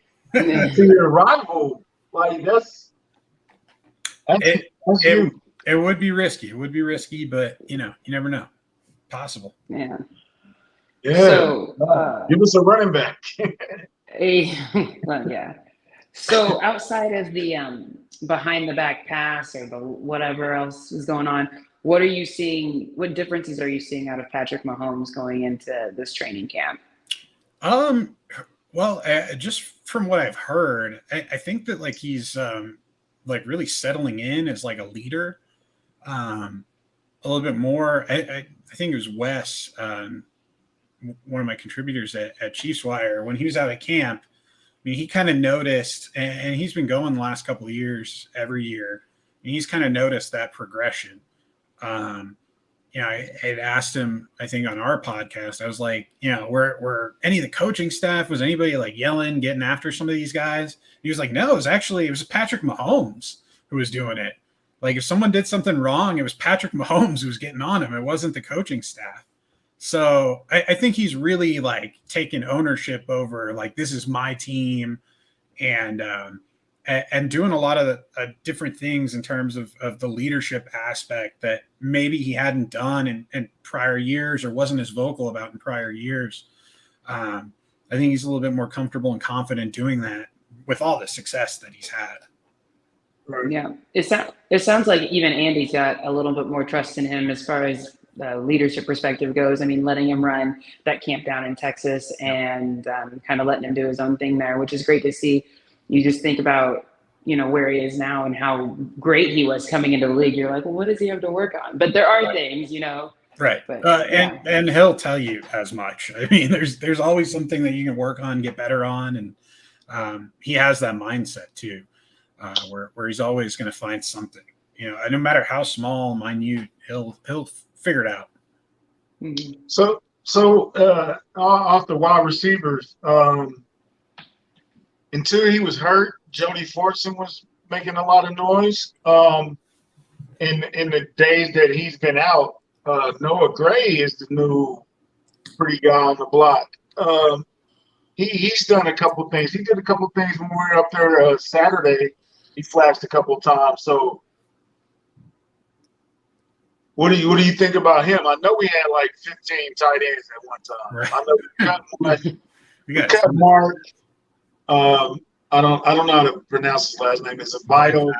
to your rival. Like that's huge. It would be risky. But you never know. Possible. Yeah. Yeah. So give us a running back. Yeah. So outside of the behind the back pass or the whatever else is going on, what are you seeing? What differences are you seeing out of Patrick Mahomes going into this training camp? Well, just from what I've heard, I think that like he's like really settling in as like a leader, a little bit more. I think it was Wes, one of my contributors at Chiefs Wire, when he was out at camp. I mean, he kind of noticed, and he's been going the last couple of years, every year, and he's kind of noticed that progression. I had asked him, I think on our podcast, I was like, were any of the coaching staff, was anybody like yelling, getting after some of these guys? He was like, no, it was Patrick Mahomes who was doing it. Like if someone did something wrong, it was Patrick Mahomes who was getting on him. It wasn't the coaching staff. So I think he's really like taking ownership over like, this is my team and doing a lot of different things in terms of the leadership aspect that maybe he hadn't done in prior years or wasn't as vocal about in prior years. I think he's a little bit more comfortable and confident doing that with all the success that he's had. Yeah. It sounds like even Andy's got a little bit more trust in him as far as the leadership perspective goes. I mean, letting him run that camp down in Texas and kind of letting him do his own thing there, which is great to see. You just think about, where he is now and how great he was coming into the league. You're like, well, what does he have to work on? But there are things, Right. But, and he'll tell you as much. I mean, there's always something that you can work on, get better on. And he has that mindset too, where he's always going to find something, no matter how small, minute, he'll figure it out. Mm-hmm. So off the wide receivers, until he was hurt, Jody Fortson was making a lot of noise. In the days that he's been out, Noah Gray is the new pretty guy on the block. He's done a couple things. He did a couple things when we were up there Saturday. He flashed a couple times. So what do you think about him? I know we had like 15 tight ends at one time. Right. I know we cut Mark. I don't know how to pronounce his last name. It's a Vital.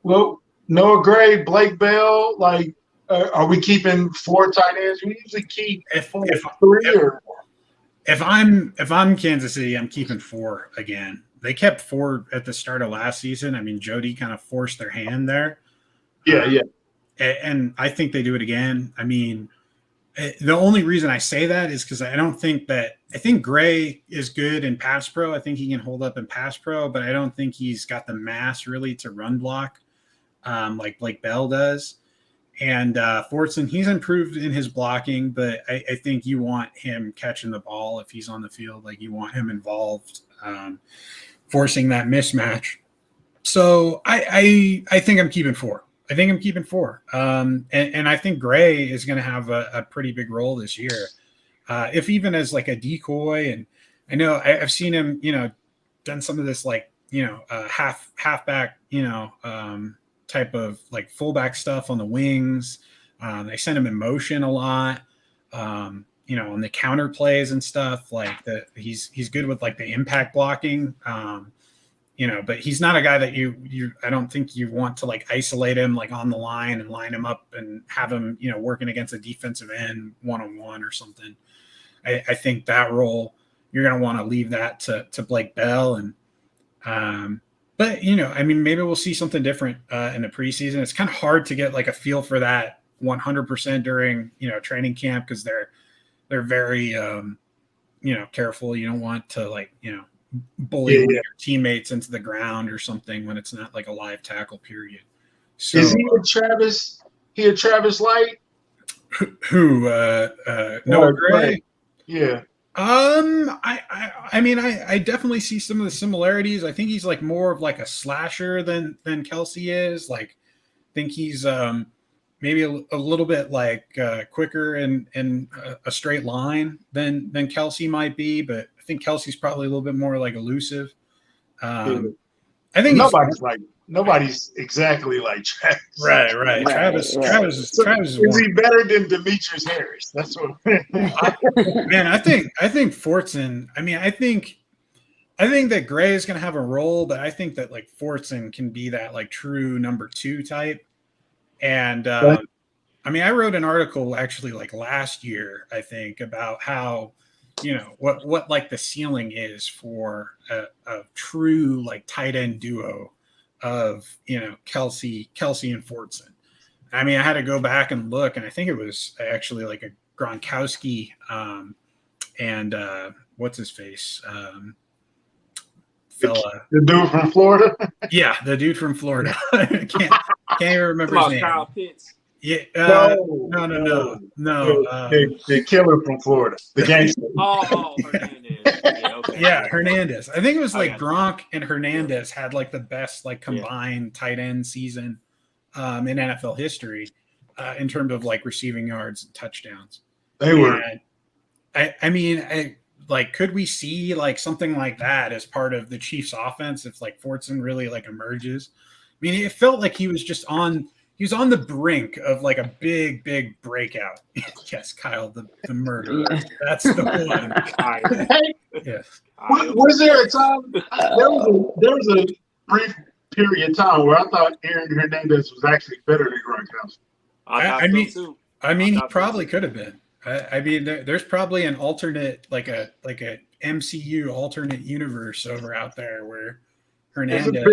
Well, Noah Gray, Blake Bell. Like, are we keeping 4 tight ends? We usually keep 3 or. If I'm Kansas City, I'm keeping 4 again. they kept Ford at the start of last season. I mean, Jody kind of forced their hand there. Yeah. And I think they do it again. I mean, the only reason I say that is because I think Gray is good in pass pro. I think he can hold up in pass pro, but I don't think he's got the mass really to run block like Blake Bell does. And Fortson, he's improved in his blocking, but I think you want him catching the ball if he's on the field. Like you want him involved, forcing that mismatch. So I think I'm keeping 4. And I think Gray is going to have a pretty big role this year. If even as like a decoy. And I know I've seen him, done some of this, like, halfback, type of like fullback stuff on the wings. They send him in motion a lot, on the counter plays and stuff like that. He's good with like the impact blocking, but he's not a guy that I don't think you want to like isolate him like on the line and line him up and have him, working against a defensive end one-on-one or something. I think that role, you're going to want to leave that to Blake Bell. And, but, maybe we'll see something different in the preseason. It's kind of hard to get like a feel for that 100% during, training camp, because they're very, careful. You don't want to like, bully one of your teammates into the ground or something when it's not like a live tackle period. So, is he a Travis Light? Who Noah Gray? Yeah. I definitely see some of the similarities. I think he's like more of like a slasher than Kelsey is. Like, I think he's maybe a little bit like quicker in a straight line than Kelsey might be, but I think Kelsey's probably a little bit more like elusive. I think nobody's exactly like Travis. Right. Travis is he better than Demetrius Harris? That's what. Man, I think Fortson. I think that Gray is going to have a role, but I think that like Fortson can be that like true number 2 type. And I wrote an article actually like last year, I think, about how what like the ceiling is for a true like tight end duo of Kelsey and Fortson. I had to go back and look, and I think it was actually like a Gronkowski and what's his face fella, the dude from Florida. Yeah, the dude from Florida. can't even remember his name. Kyle Pitts. Yeah, no. The killer from Florida, the gangster. Hernandez. Yeah, okay. Yeah, Hernandez. I think it was like Gronk and Hernandez had like the best like combined tight end season in NFL history in terms of like receiving yards and touchdowns. They were. Like, could we see like something like that as part of the Chiefs' offense if like Fortson really like emerges? It felt like he was just on the brink of like a big breakout. Yes, Kyle, the murderer. Yeah. That's the one. Yes. Was there a time? There was a brief period of time where I thought Aaron Hernandez was actually better than Gronkowski. He probably could have been. There's probably an alternate, like a MCU alternate universe over out there where Hernandez.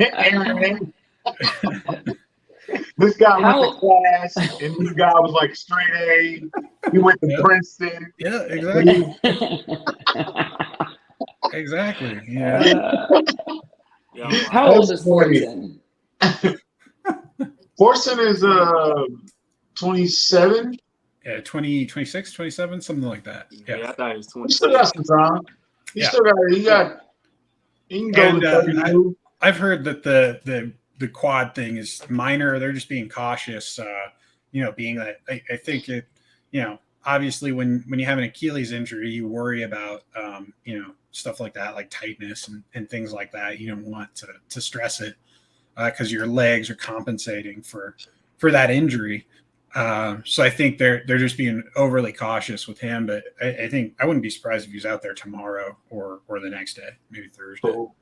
Aaron. This guy went to class, and this guy was like straight A. He went to Princeton. Yeah, exactly. Exactly. Yeah. How old is Fortson? Fortson is 27. Yeah, 26, 27, something like that. Yeah, I thought it was 27. He still got some time. He can go to 32. I've heard that the quad thing is minor. They're just being cautious, being that I think it, obviously when you have an Achilles injury, you worry about, stuff like that, like tightness and things like that. You don't want to stress it because your legs are compensating for that injury. So I think they're just being overly cautious with him, but I think I wouldn't be surprised if he's out there tomorrow or the next day, maybe Thursday. Cool.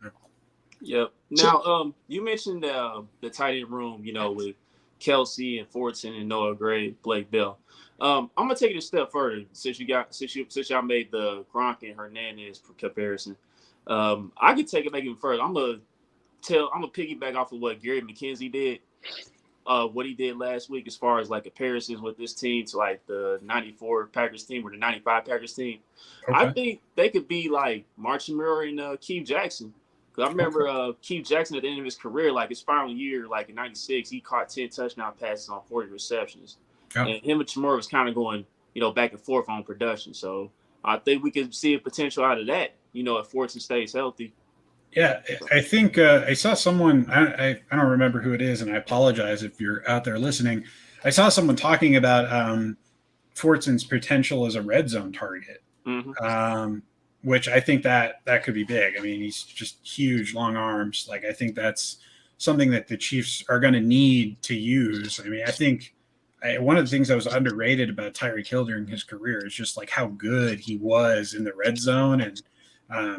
Yep. Now, you mentioned the tight end room, with Kelsey and Fortson and Noah Gray, Blake Bell. I'm gonna take it a step further since y'all made the Gronk and Hernandez comparison. I could take it back even further. I'm gonna piggyback off of what Gary McKenzie did. What he did last week as far as like comparisons with this team to like the 94 Packers team or the 95 Packers team. Okay. I think they could be like Marching Murray and Keith Jackson. Because I remember Keith Jackson at the end of his career, like his final year, like in 96, he caught 10 touchdown passes on 40 receptions. Oh. And him and Chamorro was kind of going, back and forth on production. So I think we could see a potential out of that, if Fortson stays healthy. Yeah, I think I saw someone, I don't remember who it is, and I apologize if you're out there listening. I saw someone talking about Fortson's potential as a red zone target, which I think that could be big. I mean, he's just huge, long arms. Like, I think that's something that the Chiefs are going to need to use. I mean, I think one of the things that was underrated about Tyreek Hill during his career is just like how good he was in the red zone. And, I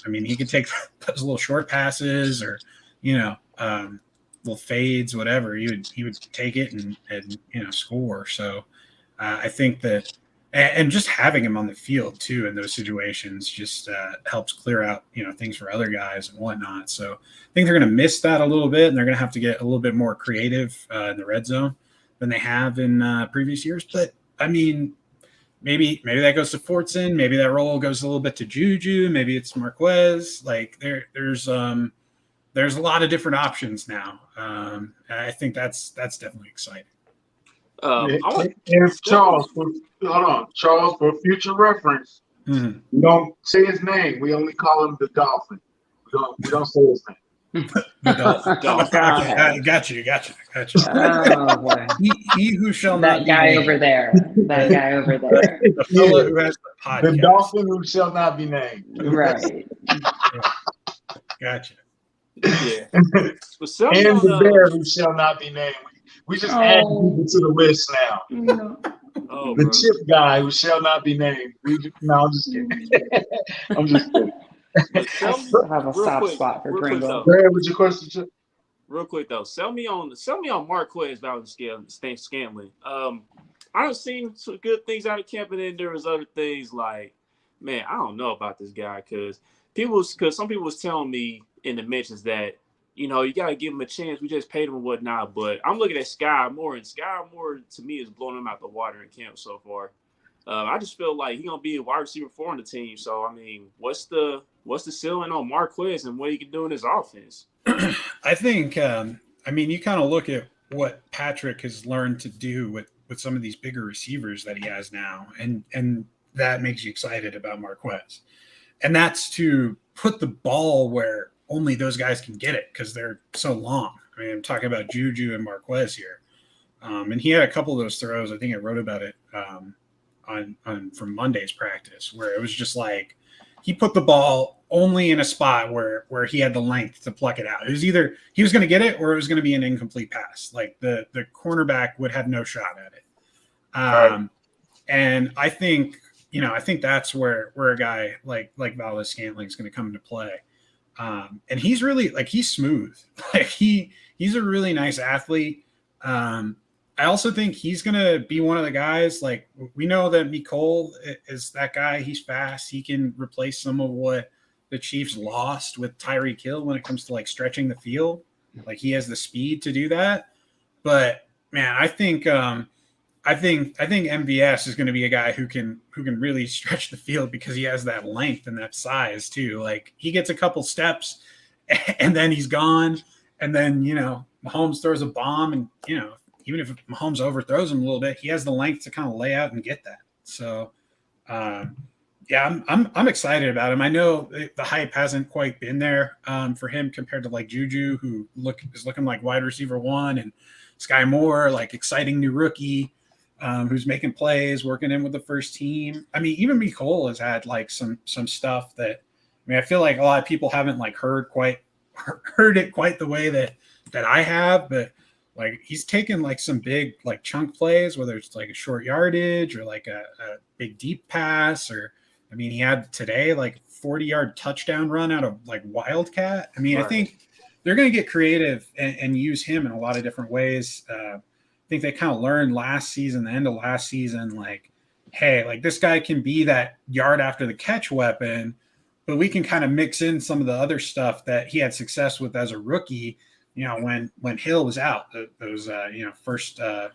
mean, he could take those little short passes or, little fades, whatever. He would take it and score. So I think that, and just having him on the field too in those situations just helps clear out, things for other guys and whatnot. So I think they're going to miss that a little bit, and they're going to have to get a little bit more creative in the red zone than they have in previous years. But I mean, maybe that goes to Fortson. Maybe that role goes a little bit to Juju. Maybe it's Marquez. Like there's a lot of different options now. I think that's definitely exciting. Charles, for future reference, we don't say his name. We only call him the Dolphin. We don't say his name. Got you. Oh, boy. He who shall that not guy be over there. That guy over there. The fellow who has the podcast. The Dolphin who shall not be named. Right. Gotcha. Yeah. And the bear who shall not be named. We just add people to the list now. The chip guy who shall not be named. I'm just kidding. I'm just kidding. I have a soft spot for Pringle. Brad, what's your question, Chip? Real quick though, sell me on Marquez Scantling. I've seen some good things out of camp, and then there was other things like, man, I don't know about this guy because some people was telling me in the mentions that you gotta give him a chance. We just paid him and whatnot, but I'm looking at Sky Moore, and Sky Moore to me is blowing him out the water in camp so far. I just feel like he's gonna be a wide receiver 4 on the team. So I mean, what's the ceiling on Marquez and what he can do in his offense? I think you kind of look at what Patrick has learned to do with some of these bigger receivers that he has now, and that makes you excited about Marquez. And that's to put the ball where only those guys can get it because they're so long. I mean, I'm talking about Juju and Marquez here. And he had a couple of those throws. I think I wrote about it from Monday's practice where it was just like he put the ball only in a spot where he had the length to pluck it out. It was either he was going to get it or it was going to be an incomplete pass. Like the cornerback would have no shot at it. Right. And I think that's where a guy like Valdez Scantling is going to come into play. And he's really he's smooth. Like he's a really nice athlete. I also think he's going to be one of the guys, like we know that Mecole is that guy. He's fast. He can replace some of what the Chiefs lost with Tyreek Hill when it comes to stretching the field. Like he has the speed to do that. But man, I think MVS is going to be a guy who can really stretch the field because he has that length and that size too. Like he gets a couple steps and then he's gone. And then, Mahomes throws a bomb and, even if Mahomes overthrows him a little bit, he has the length to kind of lay out and get that. So, I'm excited about him. I know the hype hasn't quite been there for him compared to Juju, who is looking like wide receiver 1, and Sky Moore, exciting new rookie who's making plays, working in with the first team. I mean, even Mecole has had some stuff that I feel like a lot of people haven't heard it quite the way that I have, but he's taken some big chunk plays, whether it's a short yardage or a big deep pass, or he had today 40-yard touchdown run out of Wildcat. I mean, right. I think they're going to get creative and use him in a lot of different ways. I think they kind of learned the end of last season, hey, this guy can be that yard after the catch weapon, we can kind of mix in some of the other stuff that he had success with as a rookie. When Hill was out, those first what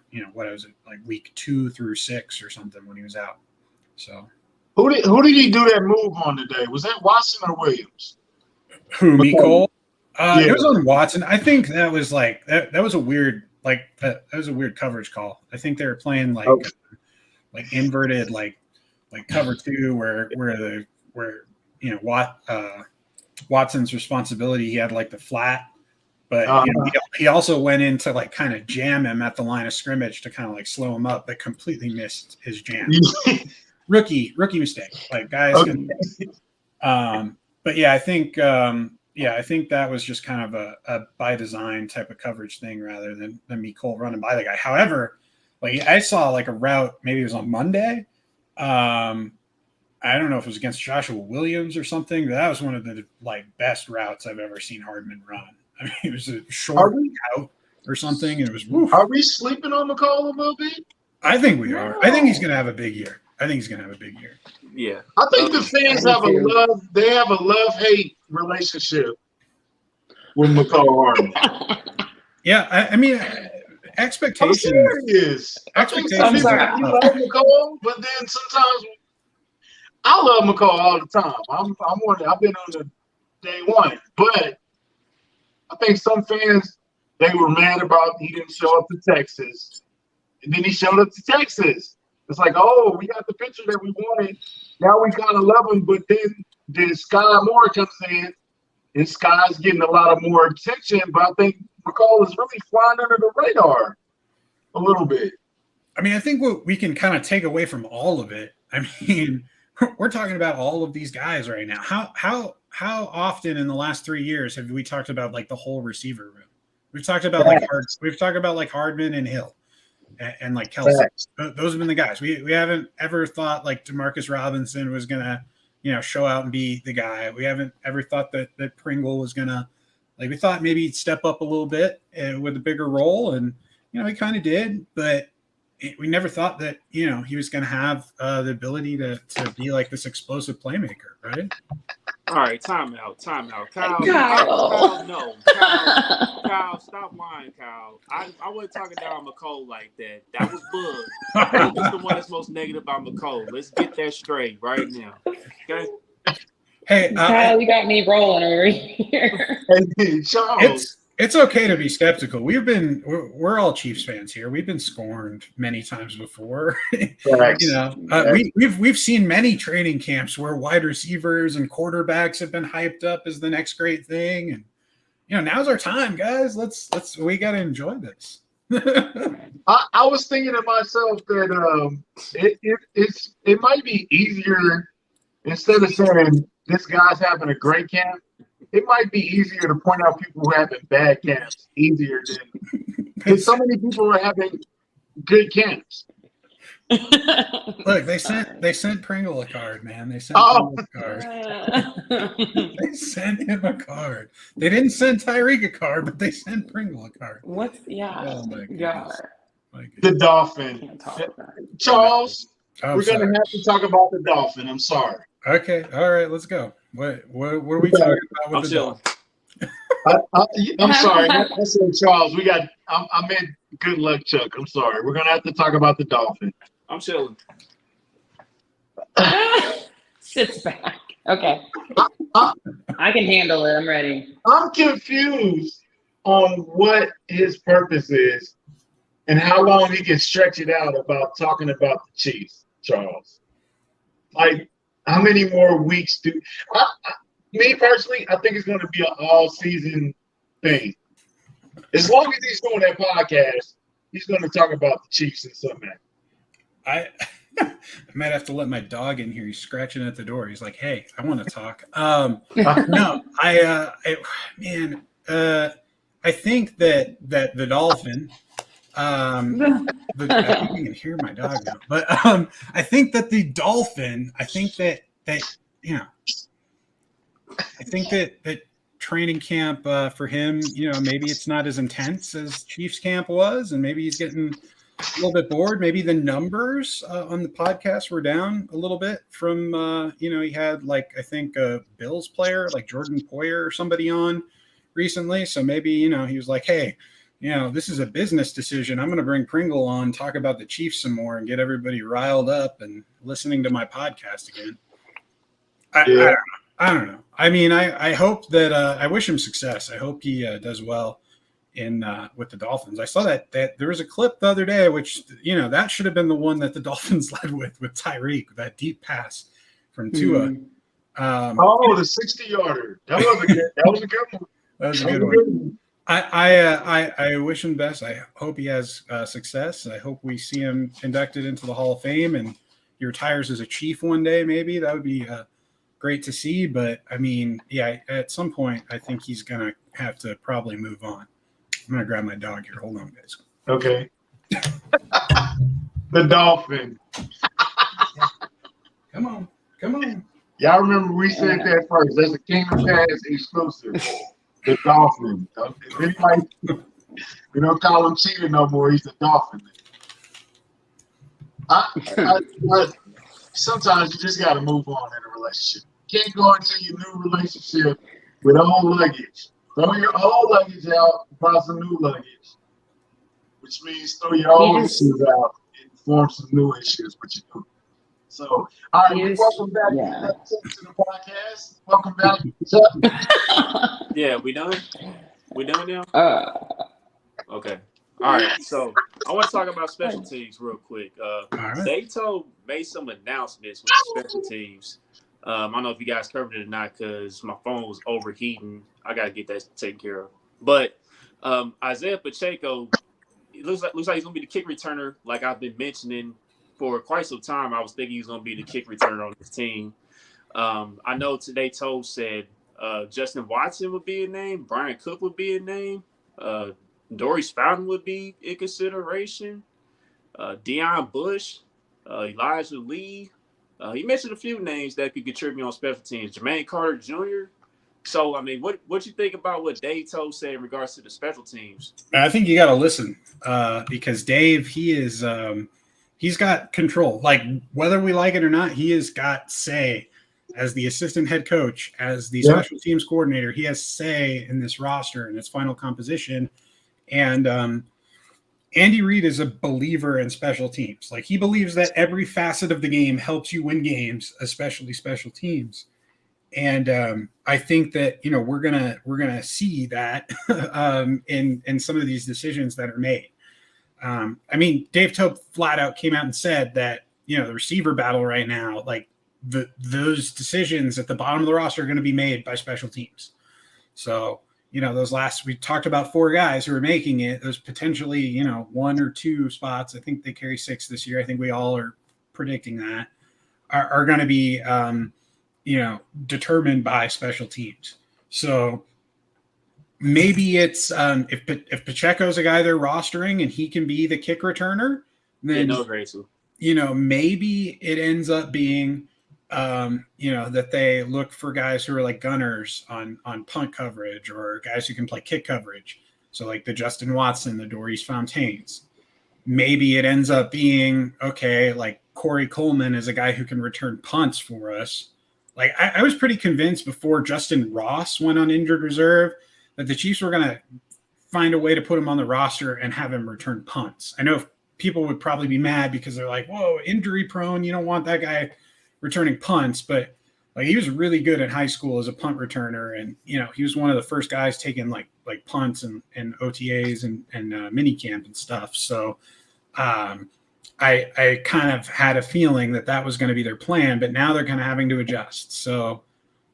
was it, like week 2 through 6 or something when he was out. So who did he do that move on today? Was that Watson or Williams? Who, Nicole? Yeah. It was on Watson. I think that was like that was a weird that was a weird coverage call. I think they were playing like inverted like cover 2 where Watson's responsibility, he had like the flat. But he also went in to like kind of jam him at the line of scrimmage to kind of like slow him up, but completely missed his jam. rookie mistake. Like guys. Okay. But yeah, I think that was just kind of a by design type of coverage thing rather than Nicole running by the guy. However, like I saw like a route, maybe it was on Monday. I don't know if it was against Joshua Williams or something, but that was one of the like best routes I've ever seen Hardman run. I mean, it was a short out or something, and it was. Woof. Are we sleeping on McCall a little bit? I think we are. I think he's going to have a big year. Yeah. I think the fans have a love-hate relationship with McCall Hardman. Yeah, I mean, expectations. I'm serious. Expectations. I think some people you love McCall, but then sometimes I love McCall all the time. I've been on the day one, but I think some fans, they were mad about he didn't show up to Texas. And then he showed up to Texas. It's like, oh, we got the picture that we wanted. Now we kind of love him. But then Sky Moore comes in, and Sky's getting a lot of more attention. But I think McCall is really flying under the radar a little bit. I mean, I think what we can kind of take away from all of it, I mean, we're talking about all of these guys right now. How often in the last 3 years have we talked about like the whole receiver room? We've talked about like Hardman and Hill and like Kelsey. Those have been the guys. We haven't ever thought like Demarcus Robinson was gonna show out and be the guy. We haven't ever thought that Pringle was gonna, like, we thought maybe he'd step up a little bit with a bigger role, and he kind of did, but we never thought that he was going to have the ability to be like this explosive playmaker, right? All right, time out. Kyle, no. Kyle, stop lying, Kyle. I wasn't talking down McCole like that. That was Bug. Bug is the one that's most negative about McCole. Let's get that straight right now. Okay? Hey, Kyle, you got me rolling over here. Hey, Charles. It's okay to be skeptical. We're all Chiefs fans here. We've been scorned many times before. We've seen many training camps where wide receivers and quarterbacks have been hyped up as the next great thing, and now's our time, guys. We got to enjoy this. I was thinking to myself that it might be easier, instead of saying this guy's having a great camp, it might be easier to point out people who are having bad camps easier than, because so many people are having good camps. Look, they sent Pringle a card, man. They sent Pringle a card. They sent him a card. They didn't send Tyreek a card, but they sent Pringle a card. What? Yeah. Oh my God. The Dolphin. Charles, we're going to have to talk about the Dolphin. I'm sorry. Okay. All right. Let's go. What are we talking about with the Dolphin? I'm sorry. I said Charles. I meant good luck, Chuck. I'm sorry. We're going to have to talk about the Dolphin. I'm chilling. Sits back. Okay. I can handle it. I'm ready. I'm confused on what his purpose is and how long he can stretch it out about talking about the Chiefs, Charles. Like, how many more weeks me personally, I think it's going to be an all-season thing. As long as he's doing that podcast, he's going to talk about the Chiefs in some manner. I might have to let my dog in here. He's scratching at the door. He's like, "Hey, I want to talk." No, I think that the Dolphin. I think you can hear my dog now, but I think that the Dolphin. I think that training camp for him, maybe it's not as intense as Chiefs camp was, and maybe he's getting a little bit bored. Maybe the numbers on the podcast were down a little bit from, he had I think a Bills player like Jordan Poyer or somebody on recently. So maybe, he was like, hey, this is a business decision. I'm going to bring Pringle on, talk about the Chiefs some more and get everybody riled up and listening to my podcast again. I don't know. I mean, I hope that I wish him success. I hope he does well with the Dolphins. I saw that there was a clip the other day, which, that should have been the one that the Dolphins led with Tyreek, that deep pass from Tua. The 60-yarder. That was a good one. That was a good one. I wish him best. I hope he has success. I hope we see him inducted into the Hall of Fame and he retires as a Chief one day. Maybe that would be great to see. But I mean, yeah, at some point, I think he's gonna have to probably move on. I'm gonna grab my dog here. Hold on, guys. Okay. The Dolphin. Come on. Y'all remember we said that first. That's a Kingdom Cast exclusive. The Dolphin. If anybody, we don't call him Cheetah no more. He's the Dolphin. Sometimes you just got to move on in a relationship. You can't go into your new relationship with old luggage. Throw your old luggage out, buy some new luggage, which means throw your old issues out and form some new issues. What you do. So, all right, welcome back to the podcast. Welcome back, Chuck. Yeah, we done? We done now? Okay. All right, so I want to talk about special teams real quick. Dave Toub made some announcements with the special teams. I don't know if you guys covered it or not because my phone was overheating. I got to get that taken care of. But Isaiah Pacheco, it looks like he's going to be the kick returner like I've been mentioning for quite some time. I was thinking he was going to be the kick returner on this team. I know today Toub said Justin Watson would be a name. Brian Cook would be a name. Dory Fountain would be in consideration. Deion Bush, Elijah Lee. He mentioned a few names that could contribute on special teams. Jermaine Carter Jr. So, I mean, what you think about what Dave Toub said in regards to the special teams? I think you got to listen because Dave, he's got control. Like, whether we like it or not, he has got say as the assistant head coach, as the special teams coordinator. He has say in this roster and its final composition. And Andy Reid is a believer in special teams. Like, he believes that every facet of the game helps you win games, especially special teams. And I think that, we're gonna see that in some of these decisions that are made. I mean, Dave Toub flat out came out and said that, the receiver battle right now, like those decisions at the bottom of the roster are going to be made by special teams. So, we talked about 4 guys who are making it. Those potentially, 1 or 2 spots. I think they carry 6 this year. I think we all are predicting that are going to be, determined by special teams. So maybe it's if Pacheco's a guy they're rostering and he can be the kick returner, then maybe it ends up being that they look for guys who are like gunners on punt coverage or guys who can play kick coverage. So like the Justin Watson, the Doris Fontaines. Maybe it ends up being, like Corey Coleman is a guy who can return punts for us. Like I was pretty convinced before Justin Ross went on injured reserve that the Chiefs were going to find a way to put him on the roster and have him return punts. I know people would probably be mad because they're like, whoa, injury prone. You don't want that guy returning punts, but like he was really good in high school as a punt returner. And, he was one of the first guys taking like punts and OTAs and mini camp and stuff. So I kind of had a feeling that was going to be their plan, but now they're kind of having to adjust. So,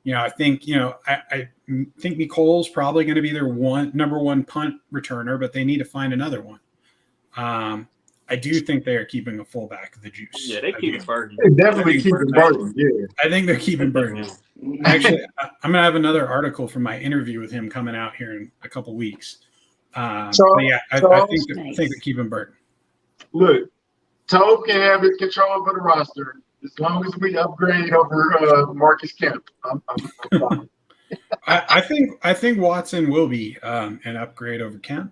I think, I think Nicole's probably going to be their number one punt returner, but they need to find another one. I do think they are keeping a fullback the juice. Yeah, they keep Burton. They definitely keep Burton. Yeah, I think they're keeping Burton. Actually, I'm gonna have another article from my interview with him coming out here in a couple weeks. I think they're keeping Burton. Look, Toub can have his control over the roster as long as we upgrade over Marcus Kemp. I'm fine. I think Watson will be an upgrade over Kemp.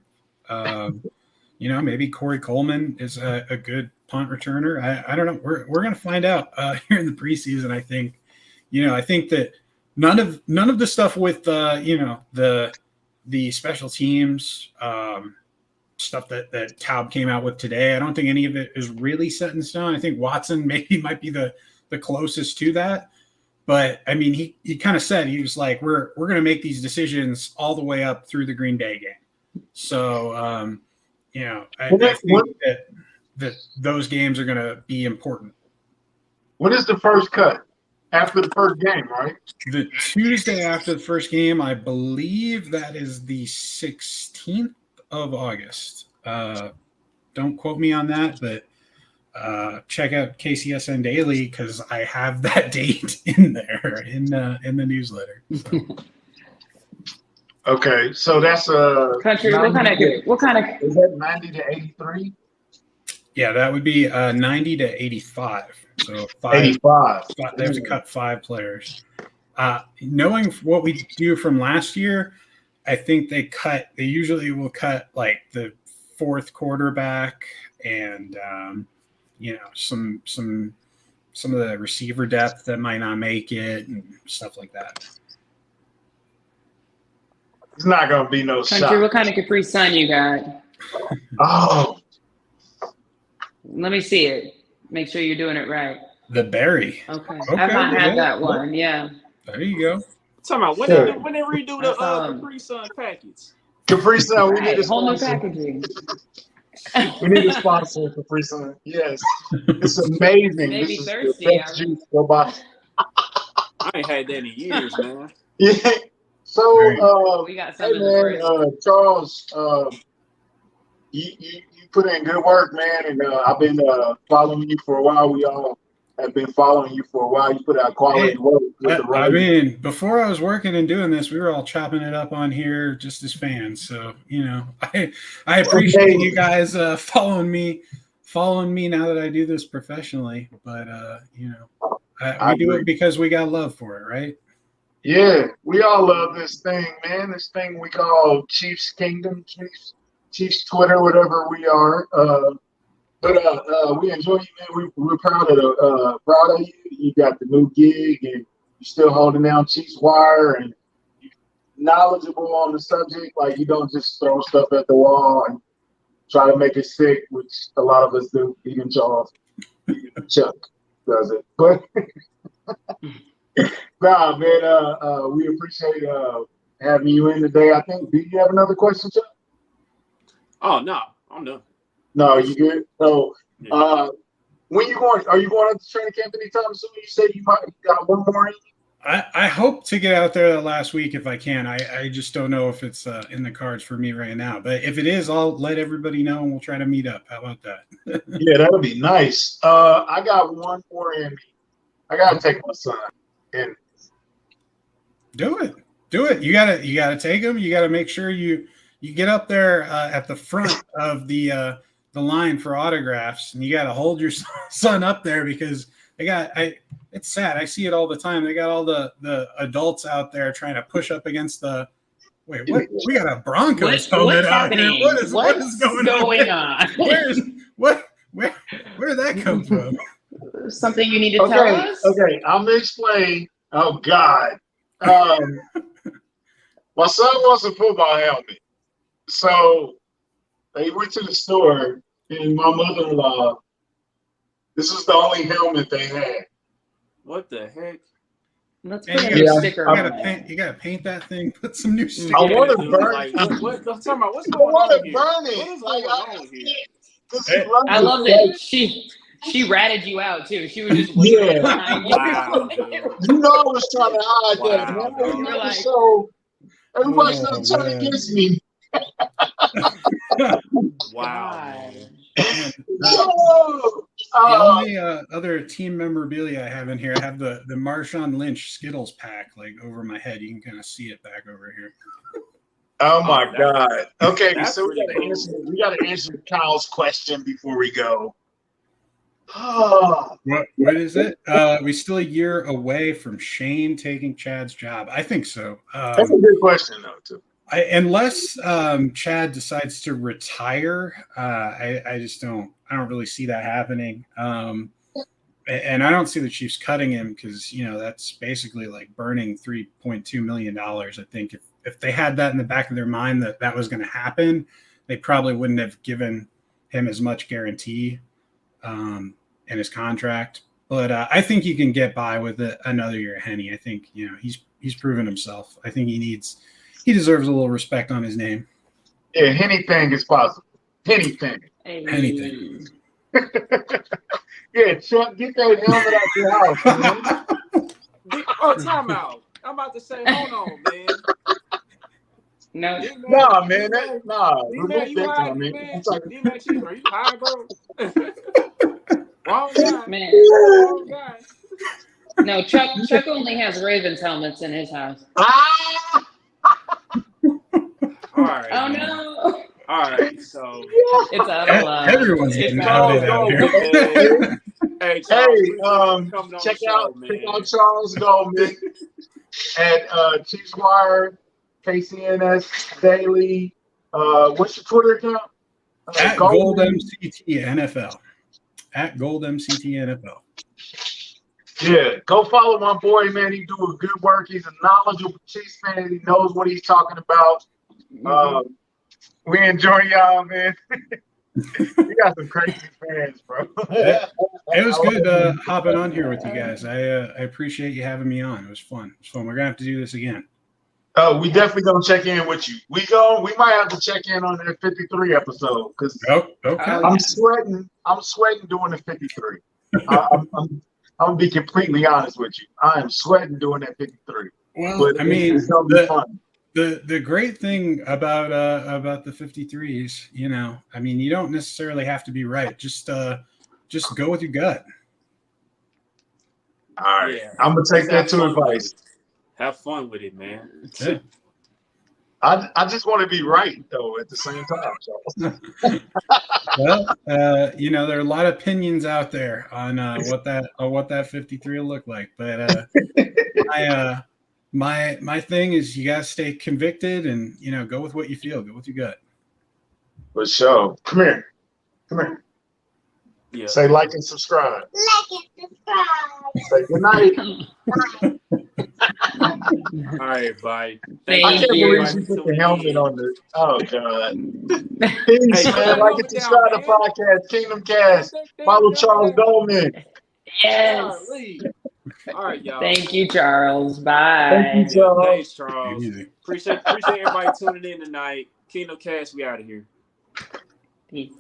maybe Corey Coleman is a good punt returner. I don't know. We're going to find out here in the preseason. I think, I think that none of the stuff with the special teams stuff that Toub came out with today, I don't think any of it is really set in stone. I think Watson maybe might be the closest to that. But I mean, he kind of said, he was like, we're going to make these decisions all the way up through the Green Bay game. So, I think that those games are going to be important. When is the first cut? After the first game, right? The Tuesday after the first game, I believe that is the 16th of August. Don't quote me on that, but check out KCSN Daily because I have that date in there in the newsletter. So. Okay, so that's country. What kind of is that 90 to 83? Yeah, that would be 90 to 85. So 85. They have to cut 5 players. Knowing what we do from last year, I think they usually will cut like the 4th quarterback and some of the receiver depth that might not make it and stuff like that. It's not gonna be no country. shot. What kind of Capri Sun you got? Oh, let me see it. Make sure you're doing it right. The berry. Okay. I've not had that one. Yeah. There you go. Talking about when they redo the Capri Sun packets. Capri Sun, we need a whole new sponsor. packaging. We need a sponsor for Capri Sun. Yes, it's amazing. Maybe this thirsty, is the best juice. Go buy. I ain't had that in years, man. Yeah. So, we got some hey of the man, first. Charles, you put in good work, man, and I've been following you for a while. We all have been following you for a while. You put out quality work. I mean, before I was working and doing this, we were all chopping it up on here just as fans. So, I appreciate you guys following me now that I do this professionally. But, we do it because we got love for it, right? Yeah, we all love this thing, man. This thing we call Chiefs Kingdom, Chiefs Twitter, whatever we are. But we enjoy you, man. We're proud of you. You got the new gig, and you're still holding down Chiefs Wire, and you're knowledgeable on the subject. Like, you don't just throw stuff at the wall and try to make it sick, which a lot of us do. Even Charles, even Chuck does it. But nah, man. We appreciate having you in today. I think. Do you have another question, Chuck? Oh no, I'm done. No, you good? So, when you going? Are you going up to training camp anytime soon? You said you got one more in you? I hope to get out there that last week if I can. I just don't know if it's in the cards for me right now. But if it is, I'll let everybody know and we'll try to meet up. How about that? Yeah, that'll be nice. I got one more in me. I gotta take my son. And do it. You gotta take him. You gotta make sure you get up there at the front of the line for autographs, and you got to hold your son up there because it's sad. I see it all the time. They got all the adults out there trying to push up against the. Wait, what? We got a Broncos helmet out here. What is going on? Where did that come from? Something you need to tell us? Okay, I'm gonna explain. Oh God, my son wants a football helmet, so they went to the store. And my mother-in-law, this was the only helmet they had. What the heck? Let's put a new sticker You gotta paint that thing. Put some new stickers. I want to burn. What's going on here? Burn it. What is going on here? I love that she ratted you out too. She was just looking behind you. Wow, you know I was trying to hide that, man. Wow, Like, so everybody's not turning against me. Wow. The only other team memorabilia I have in here, I have the Marshawn Lynch Skittles pack like over my head. You can kind of see it back over here. Oh my God. Okay, so really we gotta answer Kyle's question before we go. Oh. What is it? We still a year away from Shane taking Chad's job. I think so. That's a good question though, too. Unless Chad decides to retire, I just don't. I don't really see that happening. And I don't see the Chiefs cutting him because that's basically like burning $3.2 million. I think if they had that in the back of their mind that was going to happen, they probably wouldn't have given him as much guarantee in his contract. But I think you can get by with another year of Henny. I think he's proven himself. I think he deserves a little respect on his name. Yeah, anything is possible. Anything. Anything. Yeah, Chuck, get that helmet out your house, man. Oh, time out. I'm about to say, hold on, man. No. Nah, man. Nah. D-Man, you high, D-Man? D-Man Chief, are you high, bro? Wrong guy. Man. Wrong guy. No, Chuck only has Ravens helmets in his house. Ah! All right. Oh, no. All right, so It's out of love. Everyone's getting Charles outed out Goldman, here. man. Hey, Charles, check out Charles Goldman at Chiefs Wire, KCSN Daily. What's your Twitter account? At GoldMCT NFL. At GoldMCT NFL. Yeah, go follow my boy, man. He's doing good work. He's a knowledgeable Chiefs fan. He knows what he's talking about. We enjoy y'all, man. We got some crazy fans, bro. It was good hopping on here with you guys. I appreciate you having me on. It was fun. We're gonna have to do this again. Oh, we definitely gonna check in with you. We might have to check in on that 53 episode because okay. I'm sweating. I'm sweating doing the 53. I'm gonna be completely honest with you. I am sweating doing that 53. Well, but I mean, it's gonna be fun. The great thing about the 53s, I mean, you don't necessarily have to be right. Just go with your gut. All right, yeah. I'm gonna take that to advice. Have fun with it, man. Yeah. I just want to be right though at the same time, Charles. Well, there are a lot of opinions out there on what that 53 will look like, but my thing is you gotta stay convicted and go with what you feel, go with your gut. For sure. Come here. Yeah. Say like and subscribe. Say good night. All right, bye. I can't believe she put the helmet on the. Oh God. Peace, man. Like and subscribe to podcast Kingdom Kast. Follow Charles Goldman. Yes. All right, y'all. Thank you, Charles. Bye. Thank you, Charles. Thanks, Charles. Appreciate everybody tuning in tonight. Kingdom Kast, we out of here. Peace.